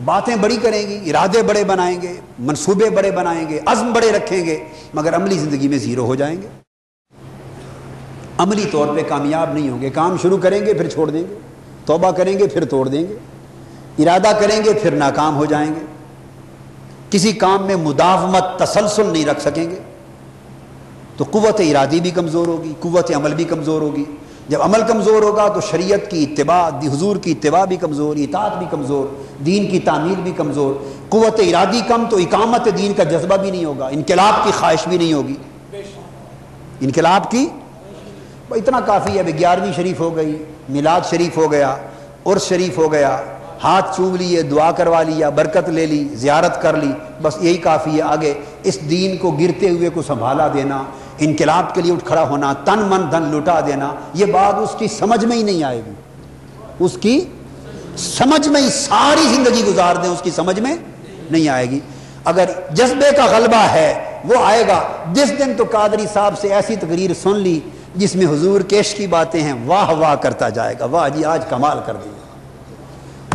باتیں بڑی کریں گی، ارادے بڑے بنائیں گے، منصوبے بڑے بنائیں گے، عزم بڑے رکھیں گے مگر عملی زندگی میں زیرو ہو جائیں گے، عملی طور پہ کامیاب نہیں ہوں گے۔ کام شروع کریں گے پھر چھوڑ دیں گے، توبہ کریں گے پھر توڑ دیں گے، ارادہ کریں گے پھر ناکام ہو جائیں گے، کسی کام میں مداومت، تسلسل نہیں رکھ سکیں گے، تو قوت ارادی بھی کمزور ہوگی، قوت عمل بھی کمزور ہوگی۔ جب عمل کمزور ہوگا تو شریعت کی اتباع، حضور کی اتباع بھی کمزور، اطاعت بھی کمزور، دین کی تعمیل بھی کمزور، قوت ارادی کم تو اقامت دین کا جذبہ بھی نہیں ہوگا، انقلاب کی خواہش بھی نہیں ہوگی، انقلاب کی اتنا کافی ہے۔ 11ویں شریف ہو گئی، میلاد شریف ہو گیا، عرس شریف ہو گیا، ہاتھ چوم لیے، دعا کروا لیا، برکت لے لی، زیارت کر لی، بس یہی کافی ہے۔ آگے اس دین کو گرتے ہوئے کو سنبھالا دینا، انقلاب کے لیے اٹھ کھڑا ہونا، تن من دھن لٹا دینا، یہ بات اس کی سمجھ میں ہی نہیں آئے گی، اس کی سمجھ میں ہی ساری زندگی گزار دیں اس کی سمجھ میں نہیں آئے گی۔ اگر جذبے کا غلبہ ہے وہ آئے گا۔ جس دن تو قادری صاحب سے ایسی تقریر سن لی جس میں حضور کے عشق کی باتیں ہیں، واہ واہ کرتا جائے گا، واہ جی آج کمال کر دیا۔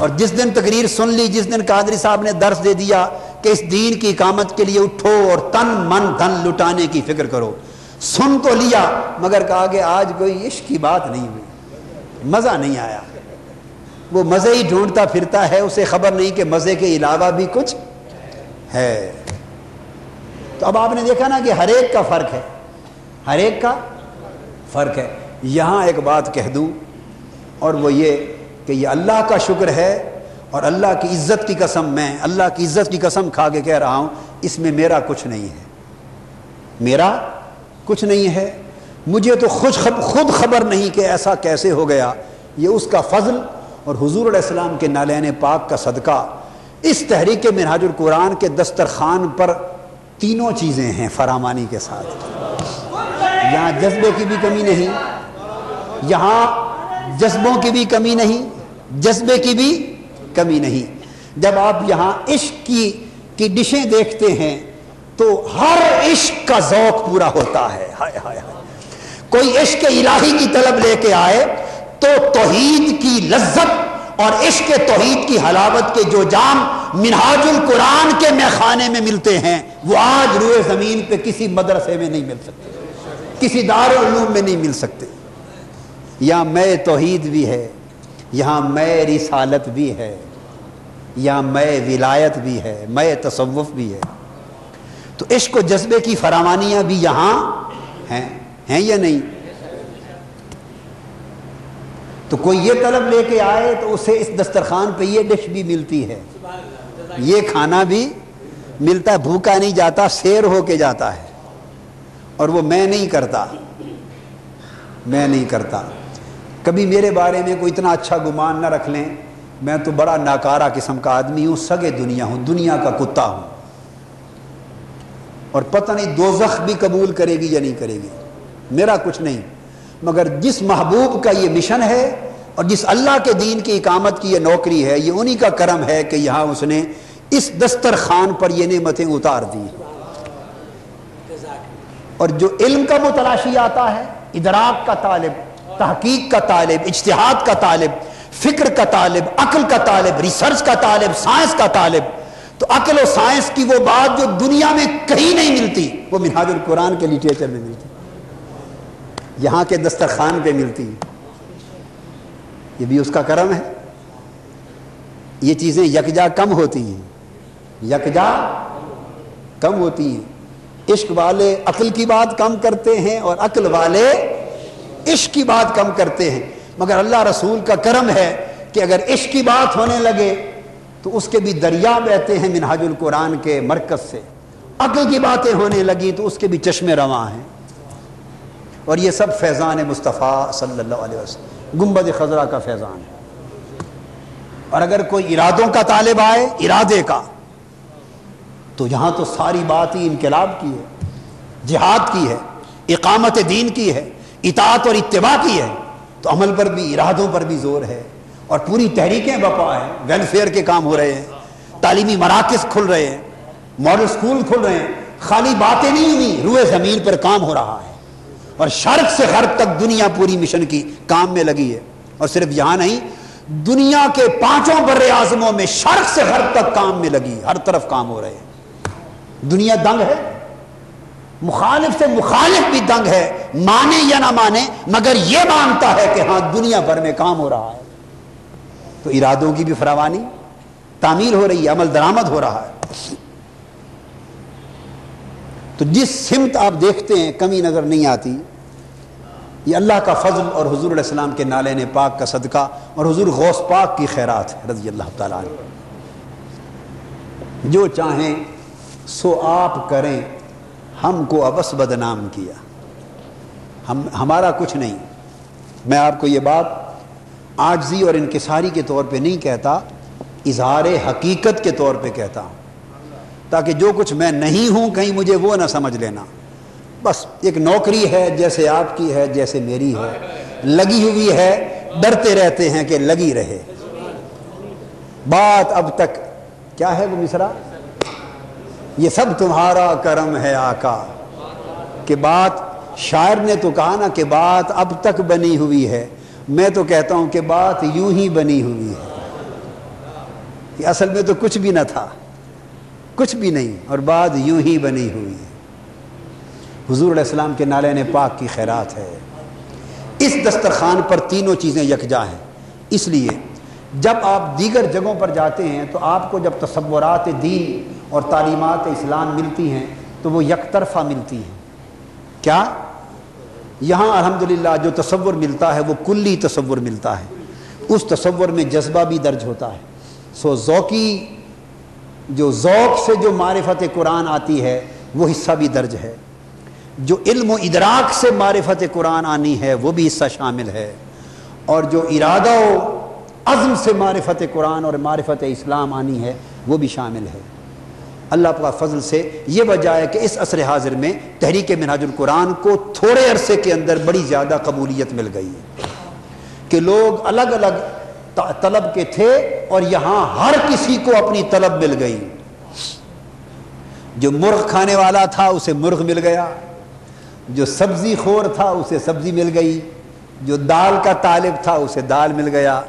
اور جس دن تقریر سن لی، جس دن قادری صاحب نے درس دے دیا کہ اس دین کی اقامت کے لیے اٹھو اور تن من دھن لٹانے کی فکر کرو، سن تو لیا مگر کہا کہ آج کوئی عشق کی بات نہیں ہوئی، مزہ نہیں آیا۔ وہ مزے ہی ڈھونڈتا پھرتا ہے، اسے خبر نہیں کہ مزے کے علاوہ بھی کچھ ہے۔ تو اب آپ نے دیکھا نا کہ ہر ایک کا فرق ہے، ہر ایک کا فرق ہے۔ یہاں ایک بات کہہ دوں اور وہ یہ کہ یہ اللہ کا شکر ہے اور اللہ کی عزت کی قسم، میں اللہ کی عزت کی قسم کھا کے کہہ رہا ہوں، اس میں میرا کچھ نہیں ہے، میرا کچھ نہیں ہے۔ مجھے تو خود خبر نہیں کہ ایسا کیسے ہو گیا، یہ اس کا فضل اور حضور علیہ السلام کے نالین پاک کا صدقہ۔ اس تحریک منہاج القرآن کے دسترخوان پر تینوں چیزیں ہیں فراوانی کے ساتھ۔ یہاں جذبے کی بھی کمی نہیں، یہاں جذبوں کی بھی کمی نہیں، جذبے کی بھی کمی نہیں۔ جب آپ یہاں عشق کی ڈشیں دیکھتے ہیں تو ہر عشق کا ذوق پورا ہوتا ہے۔ ہائے ہائے ہائے، کوئی عشق الہی کی طلب لے کے آئے تو توحید کی لذت اور عشق توحید کی حلاوت کے جو جام منہاج القرآن کے میخانے میں ملتے ہیں وہ آج روئے زمین پہ کسی مدرسے میں نہیں مل سکتے، کسی دارالعلوم میں نہیں مل سکتے۔ یہاں میں توحید بھی ہے، یہاں میں رسالت بھی ہے، یہاں میں ولایت بھی ہے، میں تصوف بھی ہے۔ تو عشق و جذبے کی فراوانیاں بھی یہاں ہیں یا نہیں؟ تو کوئی یہ طلب لے کے آئے تو اسے اس دسترخوان پہ یہ ڈش بھی ملتی ہے، یہ کھانا بھی ملتا ہے، بھوکا نہیں جاتا، سیر ہو کے جاتا ہے۔ اور وہ میں نہیں کرتا، میں نہیں کرتا۔ کبھی میرے بارے میں کوئی اتنا اچھا گمان نہ رکھ لیں، میں تو بڑا ناکارہ قسم کا آدمی ہوں، سگے دنیا ہوں، دنیا کا کتا ہوں، اور پتہ نہیں دوزخ بھی قبول کرے گی یا نہیں کرے گی، میرا کچھ نہیں۔ مگر جس محبوب کا یہ مشن ہے اور جس اللہ کے دین کی اقامت کی یہ نوکری ہے، یہ انہی کا کرم ہے کہ یہاں اس نے اس دسترخوان پر یہ نعمتیں اتار دی۔ اور جو علم کا متلاشی آتا ہے، ادراک کا طالب، تحقیق کا طالب، اجتہاد کا طالب، فکر کا طالب، عقل کا طالب، ریسرچ کا طالب، سائنس کا طالب، تو عقل و سائنس کی وہ بات جو دنیا میں کہیں نہیں ملتی وہ منہاج القرآن کے لٹریچر میں ملتی، یہاں کے دسترخوان پہ ملتی۔ یہ بھی اس کا کرم ہے۔ یہ چیزیں یکجا کم ہوتی ہیں، یکجا کم ہوتی ہیں۔ عشق والے عقل کی بات کم کرتے ہیں اور عقل والے عشق کی بات کم کرتے ہیں، مگر اللہ رسول کا کرم ہے کہ اگر عشق کی بات ہونے لگے تو اس کے بھی دریا بہتے ہیں منہاج القرآن کے مرکز سے، عقل کی باتیں ہونے لگی تو اس کے بھی چشمے رواں ہیں۔ اور یہ سب فیضان مصطفیٰ صلی اللہ علیہ وسلم، گنبد خضرا کا فیضان ہے۔ اور اگر کوئی ارادوں کا طالب آئے، ارادے کا، تو یہاں تو ساری بات ہی انقلاب کی ہے، جہاد کی ہے، اقامت دین کی ہے، اطاعت اور اتباع کی ہے۔ تو عمل پر بھی، ارادوں پر بھی زور ہے، اور پوری تحریکیں بپا ہیں، ویلفیئر کے کام ہو رہے ہیں، تعلیمی مراکز کھل رہے ہیں، ماڈل سکول کھل رہے ہیں، خالی باتیں نہیں ہوئی، روئے زمین پر کام ہو رہا ہے، اور شرق سے غرب تک دنیا پوری مشن کی کام میں لگی ہے۔ اور صرف یہاں نہیں، دنیا کے 5 بر اعظموں میں شرق سے غرب تک کام میں لگی، ہر طرف کام ہو رہے ہیں۔ دنیا دنگ ہے، مخالف سے مخالف بھی دنگ ہے، مانے یا نہ مانے، مگر یہ مانتا ہے کہ ہاں دنیا بھر میں کام ہو رہا ہے۔ تو ارادوں کی بھی فراوانی، تعمیل ہو رہی ہے، عمل درآمد ہو رہا ہے۔ تو جس سمت آپ دیکھتے ہیں کمی نظر نہیں آتی، یہ اللہ کا فضل اور حضور علیہ السلام کے نالین پاک کا صدقہ اور حضور غوث پاک کی خیرات ہے رضی اللہ تعالیٰ عنہ۔ جو چاہیں سو آپ کریں، ہم کو ابس بدنام کیا، ہمارا کچھ نہیں۔ میں آپ کو یہ بات عاجزی اور انکساری کے طور پہ نہیں کہتا، اظہار حقیقت کے طور پہ کہتا ہوں، تاکہ جو کچھ میں نہیں ہوں کہیں مجھے وہ نہ سمجھ لینا. بس ایک نوکری ہے، جیسے آپ کی ہے، جیسے میری ہے، لگی ہوئی ہے، ڈرتے رہتے ہیں کہ لگی رہے. بات اب تک کیا ہے وہ مصرع، یہ سب تمہارا کرم ہے آقا، کہ بات شاعر نے تو کہا نا کہ بات اب تک بنی ہوئی ہے، میں تو کہتا ہوں کہ بات یوں ہی بنی ہوئی ہے، کہ اصل میں تو کچھ بھی نہ تھا، کچھ بھی نہیں، اور بات یوں ہی بنی ہوئی ہے. حضور علیہ السلام کے نالین پاک کی خیرات ہے. اس دسترخوان پر تینوں چیزیں یکجا ہیں. اس لیے جب آپ دیگر جگہوں پر جاتے ہیں تو آپ کو جب تصورات دین اور تعلیمات اسلام ملتی ہیں تو وہ یک طرفہ ملتی ہیں. کیا یہاں الحمدللہ جو تصور ملتا ہے وہ کلی تصور ملتا ہے، اس تصور میں جذبہ بھی درج ہوتا ہے. سو ذوقی جو ذوق سے جو معرفت قرآن آتی ہے وہ حصہ بھی درج ہے، جو علم و ادراک سے معرفت قرآن آنی ہے وہ بھی حصہ شامل ہے، اور جو ارادہ و عزم سے معرفت قرآن اور معرفت اسلام آنی ہے وہ بھی شامل ہے. اللہ پاک فضل سے یہ وجہ ہے کہ اس عصر حاضر میں تحریک منہاج القرآن کو تھوڑے عرصے کے اندر بڑی زیادہ قبولیت مل گئی ہے، کہ لوگ الگ الگ طلب کے تھے اور یہاں ہر کسی کو اپنی طلب مل گئی. جو مرغ کھانے والا تھا اسے مرغ مل گیا، جو سبزی خور تھا اسے سبزی مل گئی، جو دال کا طالب تھا اسے دال مل گیا،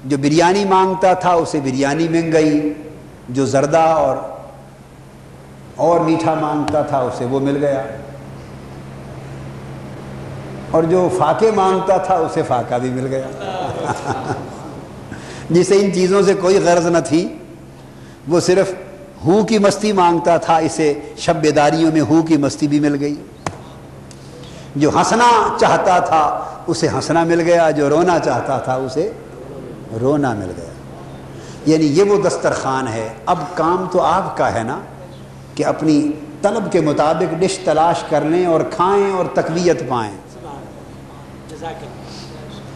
جو بریانی مانگتا تھا اسے بریانی مل گئی، جو زردہ اور میٹھا مانگتا تھا اسے وہ مل گیا، اور جو فاقے مانگتا تھا اسے فاقہ بھی مل گیا. جسے ان چیزوں سے کوئی غرض نہ تھی، وہ صرف ہو کی مستی مانگتا تھا، اسے شب بیداریوں میں ہو کی مستی بھی مل گئی. جو ہنسنا چاہتا تھا اسے ہنسنا مل گیا، جو رونا چاہتا تھا اسے رونا مل گیا. یعنی یہ وہ دسترخوان ہے. اب کام تو آپ کا ہے نا کہ اپنی طلب کے مطابق ڈش تلاش کر لیں اور کھائیں اور تقویت پائیں.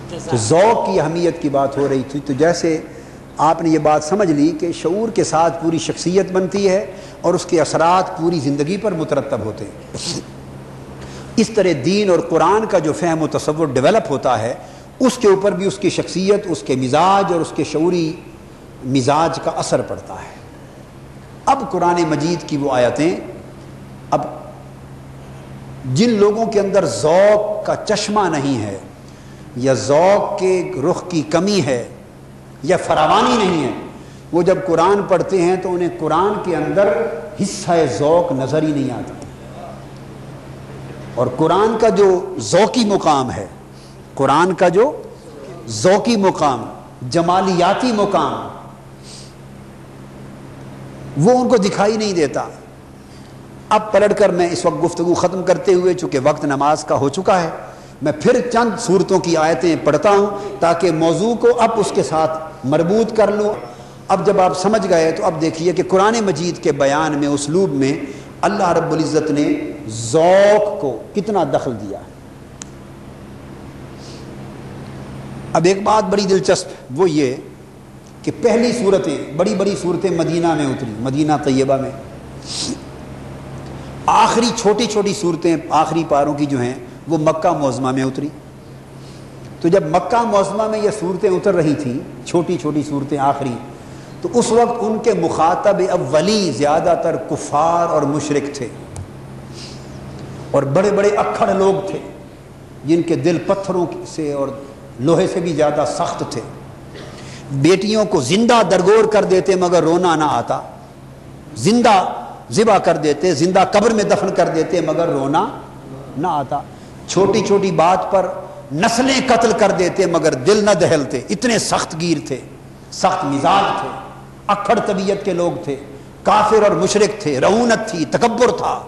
تو ذوق کی اہمیت کی بات ہو رہی تھی، تو جیسے آپ نے یہ بات سمجھ لی کہ شعور کے ساتھ پوری شخصیت بنتی ہے اور اس کے اثرات پوری زندگی پر مترتب ہوتے ہیں. اس طرح دین اور قرآن کا جو فہم و تصور ڈیولپ ہوتا ہے اس کے اوپر بھی اس کی شخصیت، اس کے مزاج اور اس کے شعوری مزاج کا اثر پڑتا ہے. اب قرآن مجید کی وہ آیتیں، اب جن لوگوں کے اندر ذوق کا چشمہ نہیں ہے، یا ذوق کے رخ کی کمی ہے، یا فراوانی نہیں ہے، وہ جب قرآن پڑھتے ہیں تو انہیں قرآن کے اندر حصہ ذوق نظر ہی نہیں آتا. اور قرآن کا جو ذوقی مقام ہے، قرآن کا جو ذوقی مقام، جمالیاتی مقام، وہ ان کو دکھائی نہیں دیتا. اب پلٹ کر میں اس وقت گفتگو ختم کرتے ہوئے، چونکہ وقت نماز کا ہو چکا ہے، میں پھر چند صورتوں کی آیتیں پڑھتا ہوں تاکہ موضوع کو اب اس کے ساتھ مربوط کر لوں. اب جب آپ سمجھ گئے تو اب دیکھیے کہ قرآن مجید کے بیان میں، اسلوب میں اللہ رب العزت نے ذوق کو کتنا دخل دیا. اب ایک بات بڑی دلچسپ وہ یہ کہ پہلی صورتیں، بڑی بڑی صورتیں مدینہ میں اتری، مدینہ طیبہ میں. آخری چھوٹی چھوٹی صورتیں آخری پاروں کی جو ہیں وہ مکہ معظمہ میں اتری. تو جب مکہ معظمہ میں یہ صورتیں اتر رہی تھیں، چھوٹی چھوٹی صورتیں آخری، تو اس وقت ان کے مخاطب اولی زیادہ تر کفار اور مشرک تھے، اور بڑے بڑے اکھڑ لوگ تھے جن کے دل پتھروں سے اور لوہے سے بھی زیادہ سخت تھے. بیٹیوں کو زندہ درگور کر دیتے مگر رونا نہ آتا، زندہ ذبح کر دیتے، زندہ قبر میں دفن کر دیتے مگر رونا نہ آتا. چھوٹی چھوٹی بات پر نسلیں قتل کر دیتے مگر دل نہ دہلتے. اتنے سخت گیر تھے، سخت مزاج تھے، اکھڑ طبیعت کے لوگ تھے، کافر اور مشرک تھے، رعونت تھی، تکبر تھا،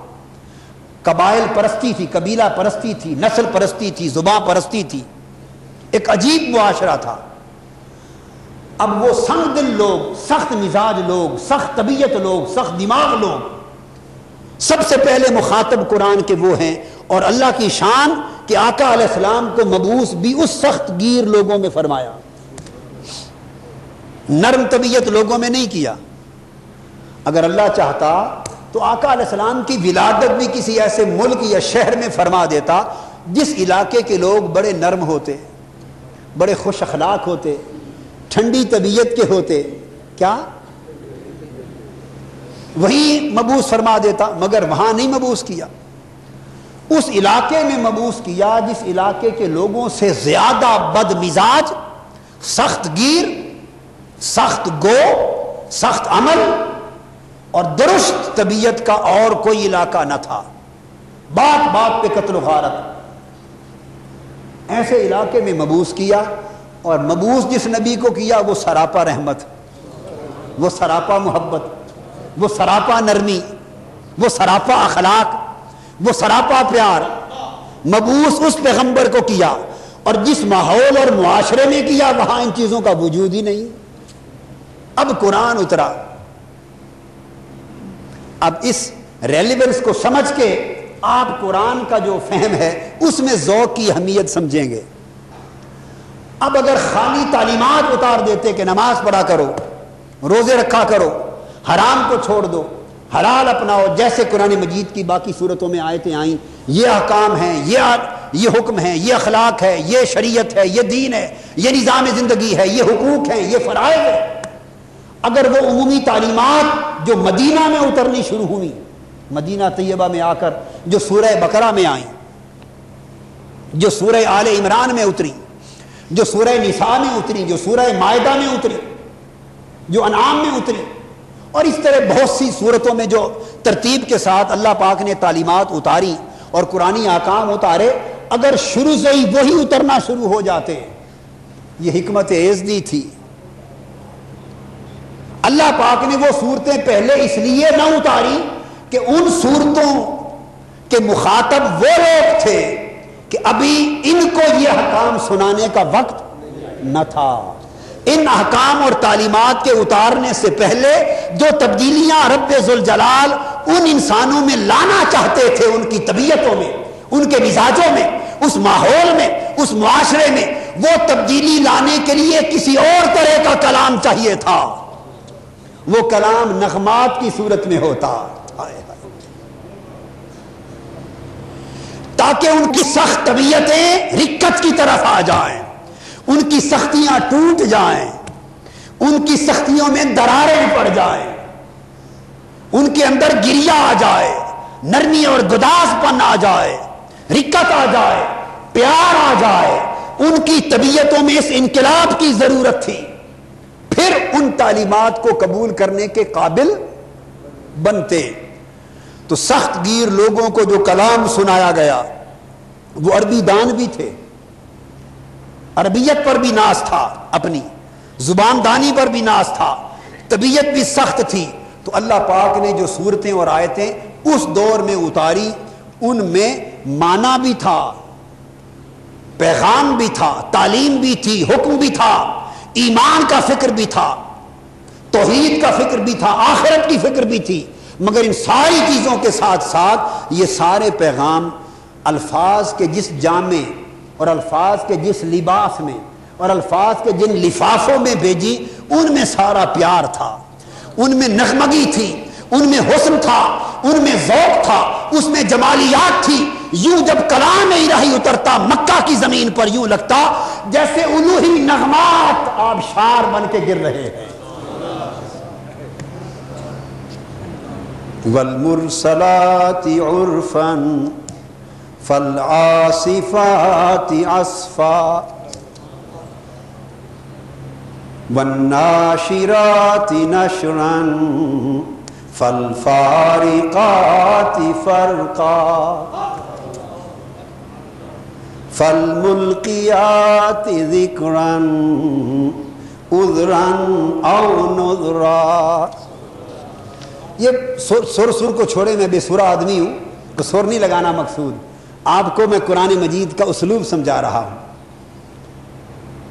قبائل پرستی تھی، قبیلہ پرستی تھی، نسل پرستی تھی، زباں پرستی تھی. ایک عجیب معاشرہ تھا. اب وہ سنگ دل لوگ، سخت مزاج لوگ، سخت طبیعت لوگ، سخت دماغ لوگ سب سے پہلے مخاطب قرآن کے وہ ہیں. اور اللہ کی شان کہ آقا علیہ السلام کو مبعوث بھی اس سخت گیر لوگوں میں فرمایا. نرم طبیعت لوگوں میں نہیں کیا. اگر اللہ چاہتا تو آقا علیہ السلام کی ولادت بھی کسی ایسے ملک یا شہر میں فرما دیتا جس علاقے کے لوگ بڑے نرم ہوتے, بڑے خوش اخلاق ہوتے, ٹھنڈی طبیعت کے ہوتے, کیا وہیں مبعوث فرما دیتا. مگر وہاں نہیں مبعوث کیا, اس علاقے میں مبعوث کیا جس علاقے کے لوگوں سے زیادہ بد مزاج, سخت گیر, سخت گو, سخت عمل اور درست طبیعت کا اور کوئی علاقہ نہ تھا. بات بات پہ قتل و غارت. ایسے علاقے میں مبعوث کیا, اور مبعوث جس نبی کو کیا وہ سراپا رحمت, وہ سراپا محبت, وہ سراپا نرمی, وہ سراپا اخلاق, وہ سراپا پیار. مبعوث اس پیغمبر کو کیا, اور جس ماحول اور معاشرے میں کیا وہاں ان چیزوں کا وجود ہی نہیں. اب قرآن اترا, اب اس ریلیونس کو سمجھ کے آپ قرآن کا جو فہم ہے اس میں ذوق کی اہمیت سمجھیں گے. اب اگر خالی تعلیمات اتار دیتے کہ نماز پڑھا کرو, روزے رکھا کرو, حرام کو چھوڑ دو, حلال اپناؤ, جیسے قرآن مجید کی باقی صورتوں میں آیتیں آئیں, یہ احکام ہیں, یہ حکم ہیں, یہ اخلاق ہے, یہ شریعت ہے, یہ دین ہے, یہ نظام زندگی ہے, یہ حقوق ہیں, یہ فرائض ہے. اگر وہ عمومی تعلیمات جو مدینہ میں اترنی شروع ہوئی, مدینہ طیبہ میں آ کر جو سورہ بقرہ میں آئیں, جو سورہ آل عمران میں اتری, جو سورہ نساء میں اتری, جو سورہ مائدہ میں اتری, جو انعام میں اتری, اور اس طرح بہت سی صورتوں میں جو ترتیب کے ساتھ اللہ پاک نے تعلیمات اتاری اور قرآنی احکام اتارے, اگر شروع سے ہی وہی اترنا شروع ہو جاتے, یہ حکمت عزدی تھی. اللہ پاک نے وہ صورتیں پہلے اس لیے نہ اتاری کہ ان صورتوں کے مخاطب وہ لوگ تھے کہ ابھی ان کو یہ احکام سنانے کا وقت نہ تھا. ان احکام اور تعلیمات کے اتارنے سے پہلے جو تبدیلیاں رب ذوالجلال ان انسانوں میں لانا چاہتے تھے, ان کی طبیعتوں میں, ان کے مزاجوں میں, اس ماحول میں, اس معاشرے میں, وہ تبدیلی لانے کے لیے کسی اور طرح کا کلام چاہیے تھا. وہ کلام نغمات کی صورت میں ہوتا تاکہ ان کی سخت طبیعتیں رکت کی طرف آ جائیں, ان کی سختیاں ٹوٹ جائیں, ان کی سختیوں میں دراریں پڑ جائیں, ان کے اندر گریہ آ جائے, نرمی اور گداز پن آ جائے, رکت آ جائے, پیار آ جائے. ان کی طبیعتوں میں اس انقلاب کی ضرورت تھی. پھر ان تعلیمات کو قبول کرنے کے قابل بنتے. تو سخت گیر لوگوں کو جو کلام سنایا گیا وہ عربی دان بھی تھے, عربیت پر بھی ناز تھا, اپنی زبان دانی پر بھی ناز تھا, طبیعت بھی سخت تھی. تو اللہ پاک نے جو صورتیں اور آیتیں اس دور میں اتاری ان میں معنی بھی تھا, پیغام بھی تھا, تعلیم بھی تھی, حکم بھی تھا, ایمان کا فکر بھی تھا, توحید کا فکر بھی تھا, آخرت کی فکر بھی تھی. مگر ان ساری چیزوں کے ساتھ ساتھ یہ سارے پیغام الفاظ کے جس جامے اور الفاظ کے جس لباس میں اور الفاظ کے جن لفافوں میں بھیجی ان میں سارا پیار تھا, ان میں نغمگی تھی, ان میں حسن تھا, ان میں ذوق تھا, اس میں جمالیات تھی. یوں جب کلام الہی اترتا مکہ کی زمین پر یوں لگتا جیسے الوہی نغمات آبشار بن کے گر رہے ہیں. والمرسلات عرفا فالعاصفات عصفا والناشرات نشرا فالفارقات فرقا فالملقيات ذكرا عذرا او نذرا. یہ سر کو چھوڑے, میں بے سورہ آدمی ہوں تو سر نہیں لگانا مقصود. آپ کو میں قرآن مجید کا اسلوب سمجھا رہا ہوں.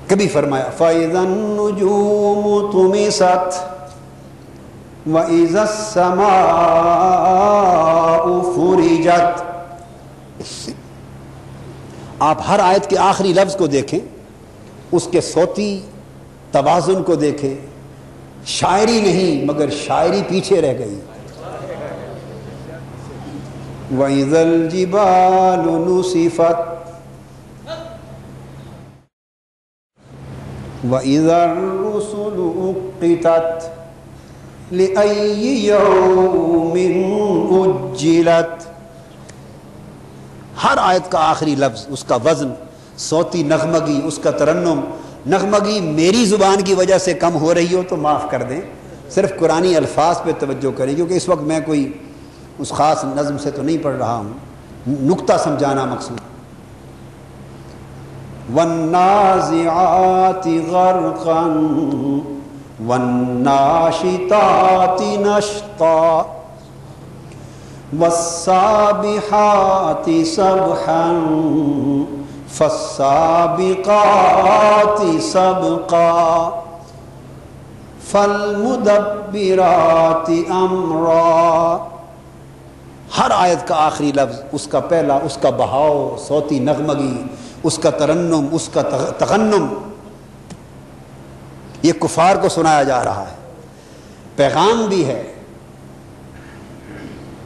کبھی فرمایا فَإِذَا النُّجُومُ طُمِسَتْ وَإِذَا السَّمَاءُ فُرِجَتْ. آپ ہر آیت کے آخری لفظ کو دیکھیں, اس کے صوتی توازن کو دیکھیں, شاعری نہیں مگر شاعری پیچھے رہ گئی. وَإِذَا الْجِبَالُ نُسِفَتْ وَإِذَا الرُّسُلُ أُقِّتَتْ لِأَيِّ يَوْمٍ أُجِّلَتْ. ہر آیت کا آخری لفظ، اس کا وزن، صوتی نغمگی، اس کا ترنم. نغمگی میری زبان کی وجہ سے کم ہو رہی ہو تو معاف کر دیں، صرف قرآنی الفاظ پہ توجہ کریں، کیونکہ اس وقت میں کوئی اس خاص نظم سے تو نہیں پڑھ رہا ہوں، نقطہ سمجھانا مقصود. وَالنَّازِعَاتِ غَرْقًا وَالنَّاشِطَاتِ نَشْطًا وَالسَّابِحَاتِ سَبْحًا فَالسَّابِقَاتِ سَبْقًا فَالْمُدَبِّرَاتِ أَمْرًا. ہر آیت کا آخری لفظ، اس کا پہلا، اس کا بہاؤ، صوتی نغمگی، اس کا ترنم، اس کا تغنم، یہ کفار کو سنایا جا رہا ہے. پیغام بھی ہے،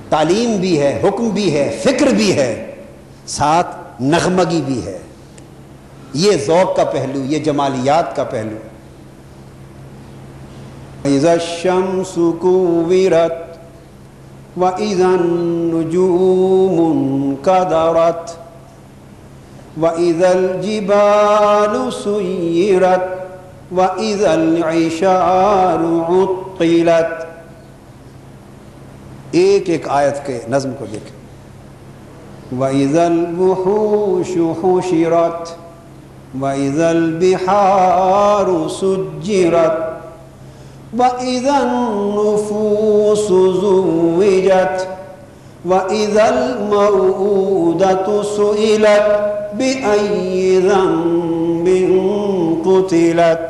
تعلیم بھی ہے، حکم بھی ہے، فکر بھی ہے، ساتھ نغمگی بھی ہے. یہ ذوق کا پہلو، یہ جمالیات کا پہلو. وَإِذَا الشَّمْسُ كُوِّرَتْ وَإِذَا النُّجُومُ انكَدَرَتْ وَإِذَا الْجِبَالُ سُيِّرَتْ وَإِذَا الْعِشَارُ عُطِّلَتْ. ایک ایک آیت کے نظم کو دیکھیں. وَإِذَا الْوُحُوشُ حُشِرَتْ وَإِذَا الْبِحَارُ سُجِّرَتْ وَإِذَا النُّفُوسُ زُوِّجَتْ وَإِذَا الْمَوْءُودَةُ سُئِلَتْ بِأَيِّ ذَنبٍ قُتِلَتْ.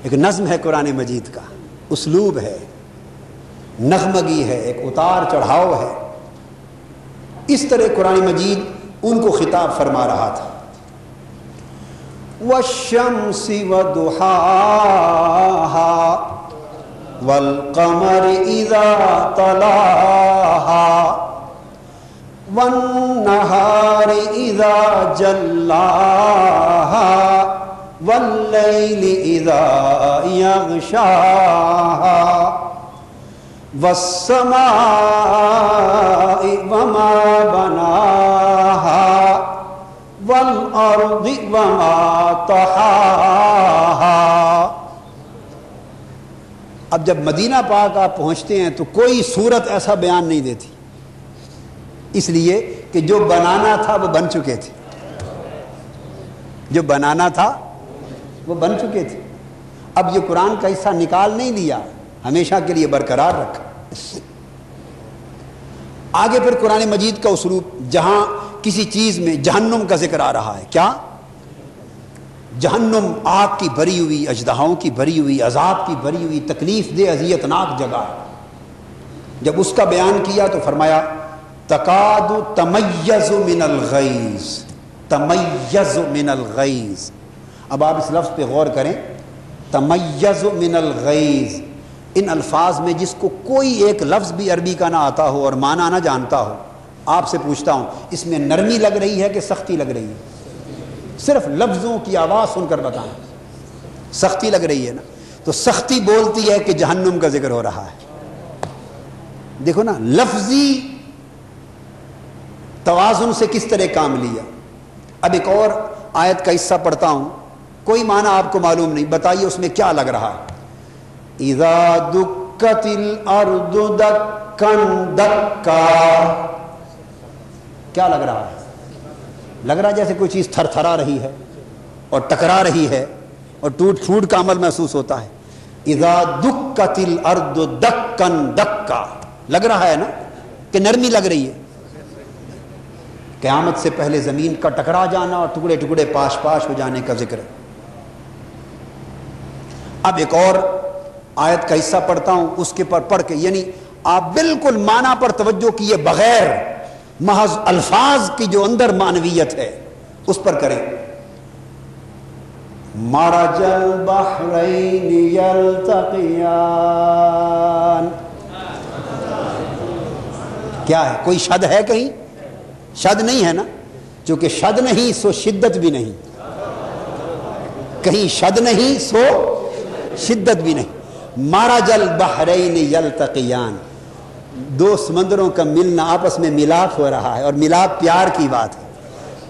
ایک نظم ہے قرآن مجید کا، اسلوب ہے، نغمگی ہے، ایک اتار چڑھاؤ ہے. اس طرح قرآن مجید ان کو خطاب فرما رہا تھا. وَالشَّمْسِ وَضُحَاهَا وَالْقَمَرِ إِذَا تَلَاهَا وَالنَّهَارِ إِذَا جَلَّاهَا وَاللَّيْلِ إِذَا يَغْشَاهَا وَالسَّمَاءِ وَمَا بَنَاهَا وَالْأَرْضِ وَمَا طَحَاهَا. اب جب مدینہ پاک آپ پہنچتے ہیں تو کوئی صورت ایسا بیان نہیں دیتی، اس لیے کہ جو بنانا تھا وہ بن چکے تھے، جو بنانا تھا وہ بن چکے تھے. اب یہ قرآن کا حصہ نکال نہیں لیا، ہمیشہ کے لیے برقرار رکھا. آگے پھر قرآن مجید کا اسلوب، جہاں کسی چیز میں جہنم کا ذکر آ رہا ہے، کیا جہنم آگ کی بھری ہوئی، اژدہاؤں کی بھری ہوئی، عذاب کی بھری ہوئی، تکلیف دہ اذیتناک جگہ ہے. جب اس کا بیان کیا تو فرمایا تکاد تمیز من الغیظ، تمیز من الغیظ. اب آپ اس لفظ پہ غور کریں، تمیز من الغیظ. ان الفاظ میں جس کو کوئی ایک لفظ بھی عربی کا نہ آتا ہو اور معنی نہ جانتا ہو، آپ سے پوچھتا ہوں اس میں نرمی لگ رہی ہے کہ سختی لگ رہی ہے؟ صرف لفظوں کی آواز سن کر بتائیں. سختی لگ رہی ہے نا؟ تو سختی بولتی ہے کہ جہنم کا ذکر ہو رہا ہے. دیکھو نا لفظی توازن سے کس طرح کام لیا. اب ایک اور آیت کا حصہ پڑھتا ہوں، کوئی معنی آپ کو معلوم نہیں، بتائیے اس میں کیا لگ رہا ہے. اذا دکت الارض دکن دکا. کیا لگ رہا ہے؟ لگ رہا جیسے کوئی چیز تھر تھرا رہی ہے اور ٹکرا رہی ہے اور ٹوٹ پھوٹ کا عمل محسوس ہوتا ہے. اذا دکت الارض دکن دکا، لگ رہا ہے نا کہ نرمی لگ رہی ہے. قیامت سے پہلے زمین کا ٹکرا جانا اور ٹکڑے ٹکڑے پاش پاش ہو جانے کا ذکر ہے. اب ایک اور آیت کا حصہ پڑھتا ہوں، اس کے پر پڑھ کے، یعنی آپ بالکل معنی پر توجہ کیے بغیر محض الفاظ کی جو اندر معنویت ہے اس پر کریں. مرج البحرین یلتقیان. کیا ہے؟ کوئی شد ہے کہیں؟ شد نہیں ہے نا. چونکہ شد نہیں سو شدت بھی نہیں. کہیں شد نہیں سو شدت بھی نہیں. مرج البحرین یلتقیان. دو سمندروں کا ملنا، آپس میں ملاپ ہو رہا ہے، اور ملاپ پیار کی بات ہے.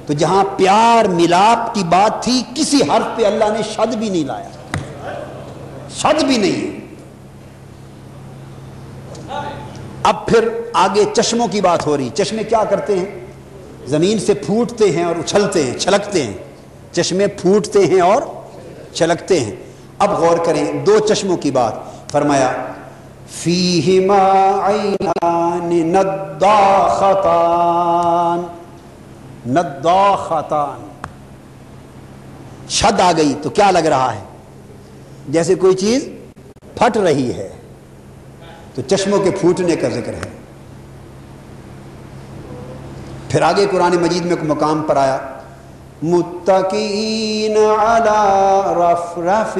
تو جہاں پیار ملاپ کی بات تھی، کسی حرف پہ اللہ نے شد بھی نہیں لایا. شد بھی نہیں. اب پھر آگے چشموں کی بات ہو رہی. چشمے کیا کرتے ہیں؟ زمین سے پھوٹتے ہیں اور اچھلتے ہیں، چھلکتے ہیں. چشمے پھوٹتے ہیں اور چھلکتے ہیں. اب غور کریں دو چشموں کی بات. فرمایا فیہما عینان نضاختان. نضاختان. شد آ گئی تو کیا لگ رہا ہے؟ جیسے کوئی چیز پھٹ رہی ہے. تو چشموں کے پھوٹنے کا ذکر ہے. پھر آگے قرآن مجید میں کوئی مقام پر آیا متکئین علی رفرف.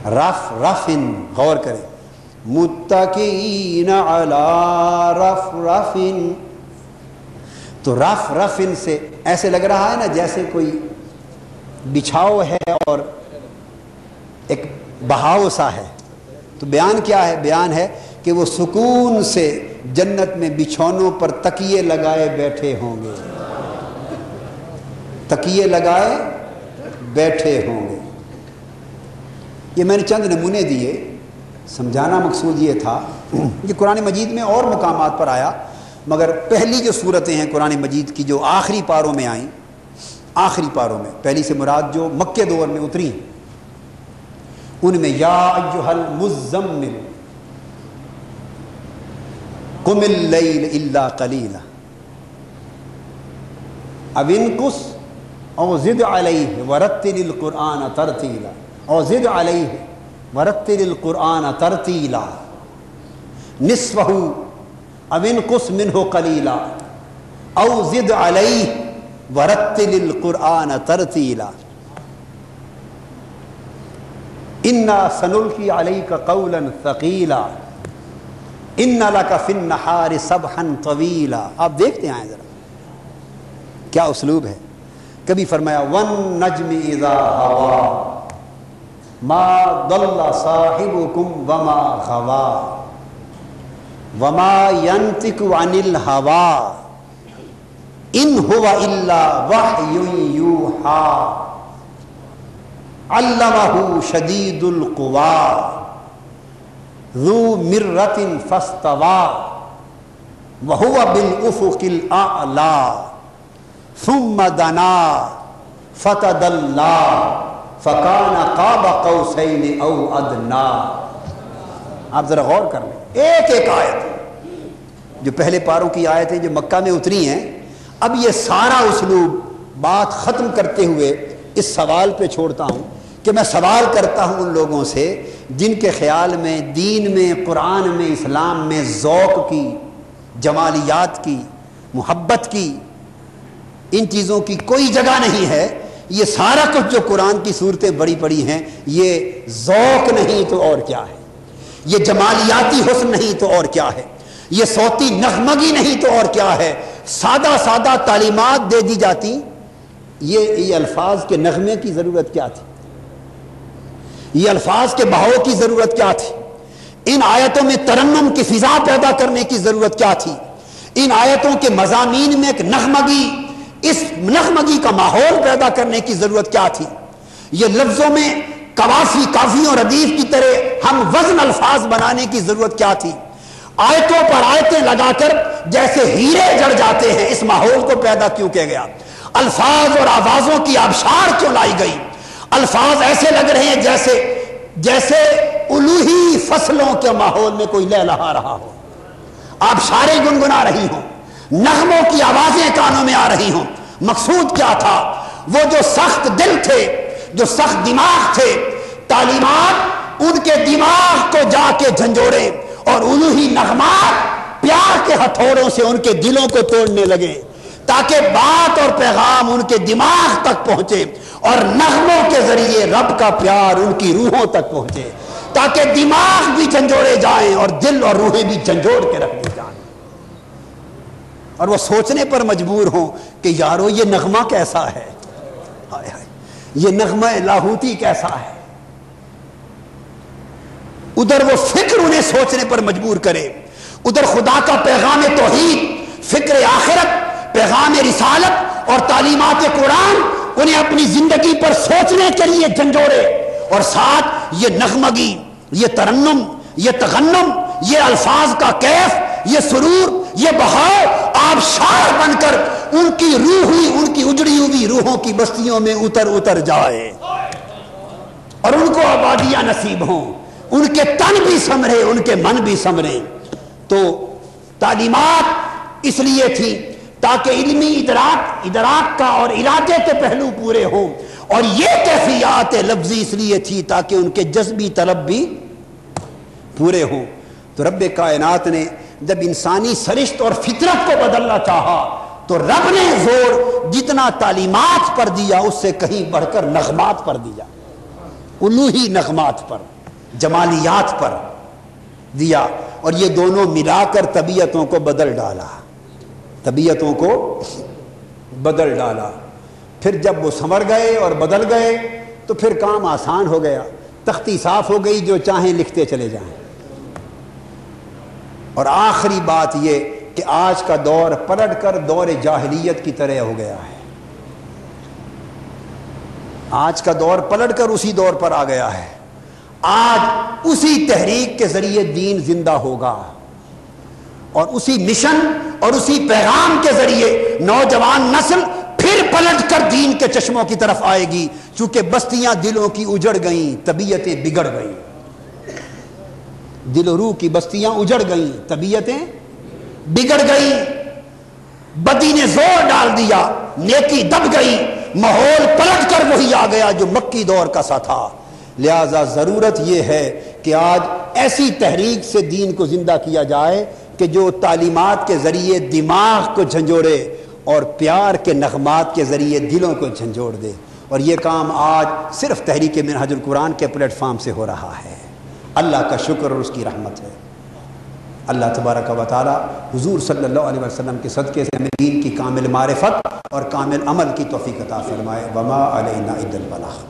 رفرف، غور کریں. متکئین علی رفرف. تو رفرف سے ایسے لگ رہا ہے نا جیسے کوئی بچھاؤ ہے اور ایک بہاؤ سا ہے. تو بیان کیا ہے؟ بیان ہے کہ وہ سکون سے جنت میں بچھونوں پر تکیے لگائے بیٹھے ہوں گے. تکیے لگائے بیٹھے ہوں گے. یہ میں نے چند نمونے دیے. سمجھانا مقصود یہ تھا کہ قرآن مجید میں اور مقامات پر آیا، مگر پہلی جو صورتیں ہیں قرآن مجید کی جو آخری پاروں میں آئیں، آخری پاروں میں، پہلی سے مراد جو مکے دور میں اتری، ان میں یا ایھا المزمل قم اللیل الا قلیلا او انقص او زد علیہ ورتل القرآن ترتیلا. او زد علیہ ورتل القرآن ترتیلا نصفہ او انقص منہ قلیلا او زد علیہ ورتل القرآن ترتیلا. انا سنلقی علیک قولا ثقیلا ان لک فی النہار سبحا طویلا. آپ دیکھتے ہیں ذرا کیا اسلوب ہے. کبھی فرمایا والنجم اذا ہوا ما ضل صاحبکم وما غوا وما ينطق عن الہوا ان هو الا وحی یوحی علمہ شدید القوا ذو مرۃ فاستوى وهو بالافق الاعلی ثم دنا فتدلى فکان قاب قوسین او ادنا. آپ ذرا غور کر لیں ایک ایک آیت جو پہلے پاروں کی آیتیں جو مکہ میں اتری ہیں. اب یہ سارا اسلوب بات ختم کرتے ہوئے اس سوال پہ چھوڑتا ہوں کہ میں سوال کرتا ہوں ان لوگوں سے جن کے خیال میں دین میں، قرآن میں، اسلام میں ذوق کی، جمالیات کی، محبت کی، ان چیزوں کی کوئی جگہ نہیں ہے. یہ سارا کچھ جو قرآن کی صورتیں بڑی پڑی ہیں یہ ذوق نہیں تو اور کیا ہے، یہ جمالیاتی حسن نہیں تو اور کیا ہے، یہ صوتی نغمگی نہیں تو اور کیا ہے. سادہ سادہ تعلیمات دے دی جاتی. یہ الفاظ کے نغمے کی ضرورت کیا تھی؟ یہ الفاظ کے بہاؤ کی ضرورت کیا تھی؟ ان آیتوں میں ترنم کی فضا پیدا کرنے کی ضرورت کیا تھی؟ ان آیتوں کے مضامین میں ایک نغمگی، اس نغمگی کا ماحول پیدا کرنے کی ضرورت کیا تھی؟ یہ لفظوں میں قوافی، کافی اور ردیف کی طرح ہم وزن الفاظ بنانے کی ضرورت کیا تھی؟ آیتوں پر آیتیں لگا کر جیسے ہیرے جڑ جاتے ہیں اس ماحول کو پیدا کیوں کیا گیا؟ الفاظ اور آوازوں کی آبشار کیوں لائی گئی؟ الفاظ ایسے لگ رہے ہیں جیسے الوہی فصلوں کے ماحول میں کوئی لہلہا رہا ہو، آبشاریں گنگنا رہی ہوں، نغموں کی آوازیں کانوں میں آ رہی ہوں. مقصود کیا تھا؟ وہ جو سخت دل تھے، جو سخت دماغ تھے، تعلیمات ان کے دماغ کو جا کے جھنجھوڑیں اور الوہی نغمات پیار کے ہتھوڑوں سے ان کے دلوں کو توڑنے لگے تاکہ بات اور پیغام ان کے دماغ تک پہنچے اور نغموں کے ذریعے رب کا پیار ان کی روحوں تک پہنچے، تاکہ دماغ بھی جھنجھوڑے جائیں اور دل اور روحیں بھی جھنجھوڑ کے رکھ دی جائیں، اور وہ سوچنے پر مجبور ہوں کہ یارو یہ نغمہ کیسا ہے، ہائے ہائے یہ نغمہ لاہوتی کیسا ہے۔ ادھر وہ فکر انہیں سوچنے پر مجبور کرے، ادھر خدا کا پیغام توحید، فکر آخرت، پیغام رسالت اور تعلیمات قرآن انہیں اپنی زندگی پر سوچنے کے لیے جھنجھوڑے، اور ساتھ یہ نغمگی، یہ ترنم، یہ تغنم، یہ الفاظ کا کیف، یہ سرور، یہ بہاؤ آبشار بن کر ان کی روح ہی ان کی اجڑی ہوئی روحوں کی بستیوں میں اتر جائے اور ان کو آبادیاں نصیب ہوں، ان کے تن بھی سمرے، ان کے من بھی سمرے۔ تو تعلیمات اس لیے تھی تاکہ علمی ادراک کا اور ارادے کے پہلو پورے ہوں، اور یہ کیفیات لفظی اس لیے تھی تاکہ ان کے جذبی طلب بھی پورے ہوں۔ تو رب کائنات نے جب انسانی سرشت اور فطرت کو بدلنا چاہا تو رب نے زور جتنا تعلیمات پر دیا اس سے کہیں بڑھ کر نغمات پر دیا، الوہی نغمات پر، جمالیات پر دیا، اور یہ دونوں ملا کر طبیعتوں کو بدل ڈالا، طبیعتوں کو بدل ڈالا۔ پھر جب وہ سنور گئے اور بدل گئے تو پھر کام آسان ہو گیا، تختی صاف ہو گئی، جو چاہیں لکھتے چلے جائیں۔ اور آخری بات یہ کہ آج کا دور پلٹ کر دور جاہلیت کی طرح ہو گیا ہے، آج کا دور پلٹ کر اسی دور پر آ گیا ہے۔ آج اسی تحریک کے ذریعے دین زندہ ہوگا، اور اسی مشن اور اسی پیغام کے ذریعے نوجوان نسل پھر پلٹ کر دین کے چشموں کی طرف آئے گی، چونکہ بستیاں دلوں کی اجڑ گئیں، طبیعتیں بگڑ گئیں، دل و روح کی بستیاں اجڑ گئیں، طبیعتیں بگڑ گئیں، بدی نے زور ڈال دیا، نیکی دب گئی، ماحول پلٹ کر وہی آ گیا جو مکی دور کا سا تھا۔ لہذا ضرورت یہ ہے کہ آج ایسی تحریک سے دین کو زندہ کیا جائے کہ جو تعلیمات کے ذریعے دماغ کو جھنجھوڑے اور پیار کے نغمات کے ذریعے دلوں کو جھنجھوڑ دے، اور یہ کام آج صرف تحریک منہاج القرآن کے پلیٹ فارم سے ہو رہا ہے۔ اللہ کا شکر اور اس کی رحمت ہے۔ اللہ تبارک و تعالی حضور صلی اللہ علیہ وسلم کے صدقے سے ہمیں دین کی کامل معرفت اور کامل عمل کی توفیق عطا فرمائے۔ وما علینا الا البلاغ۔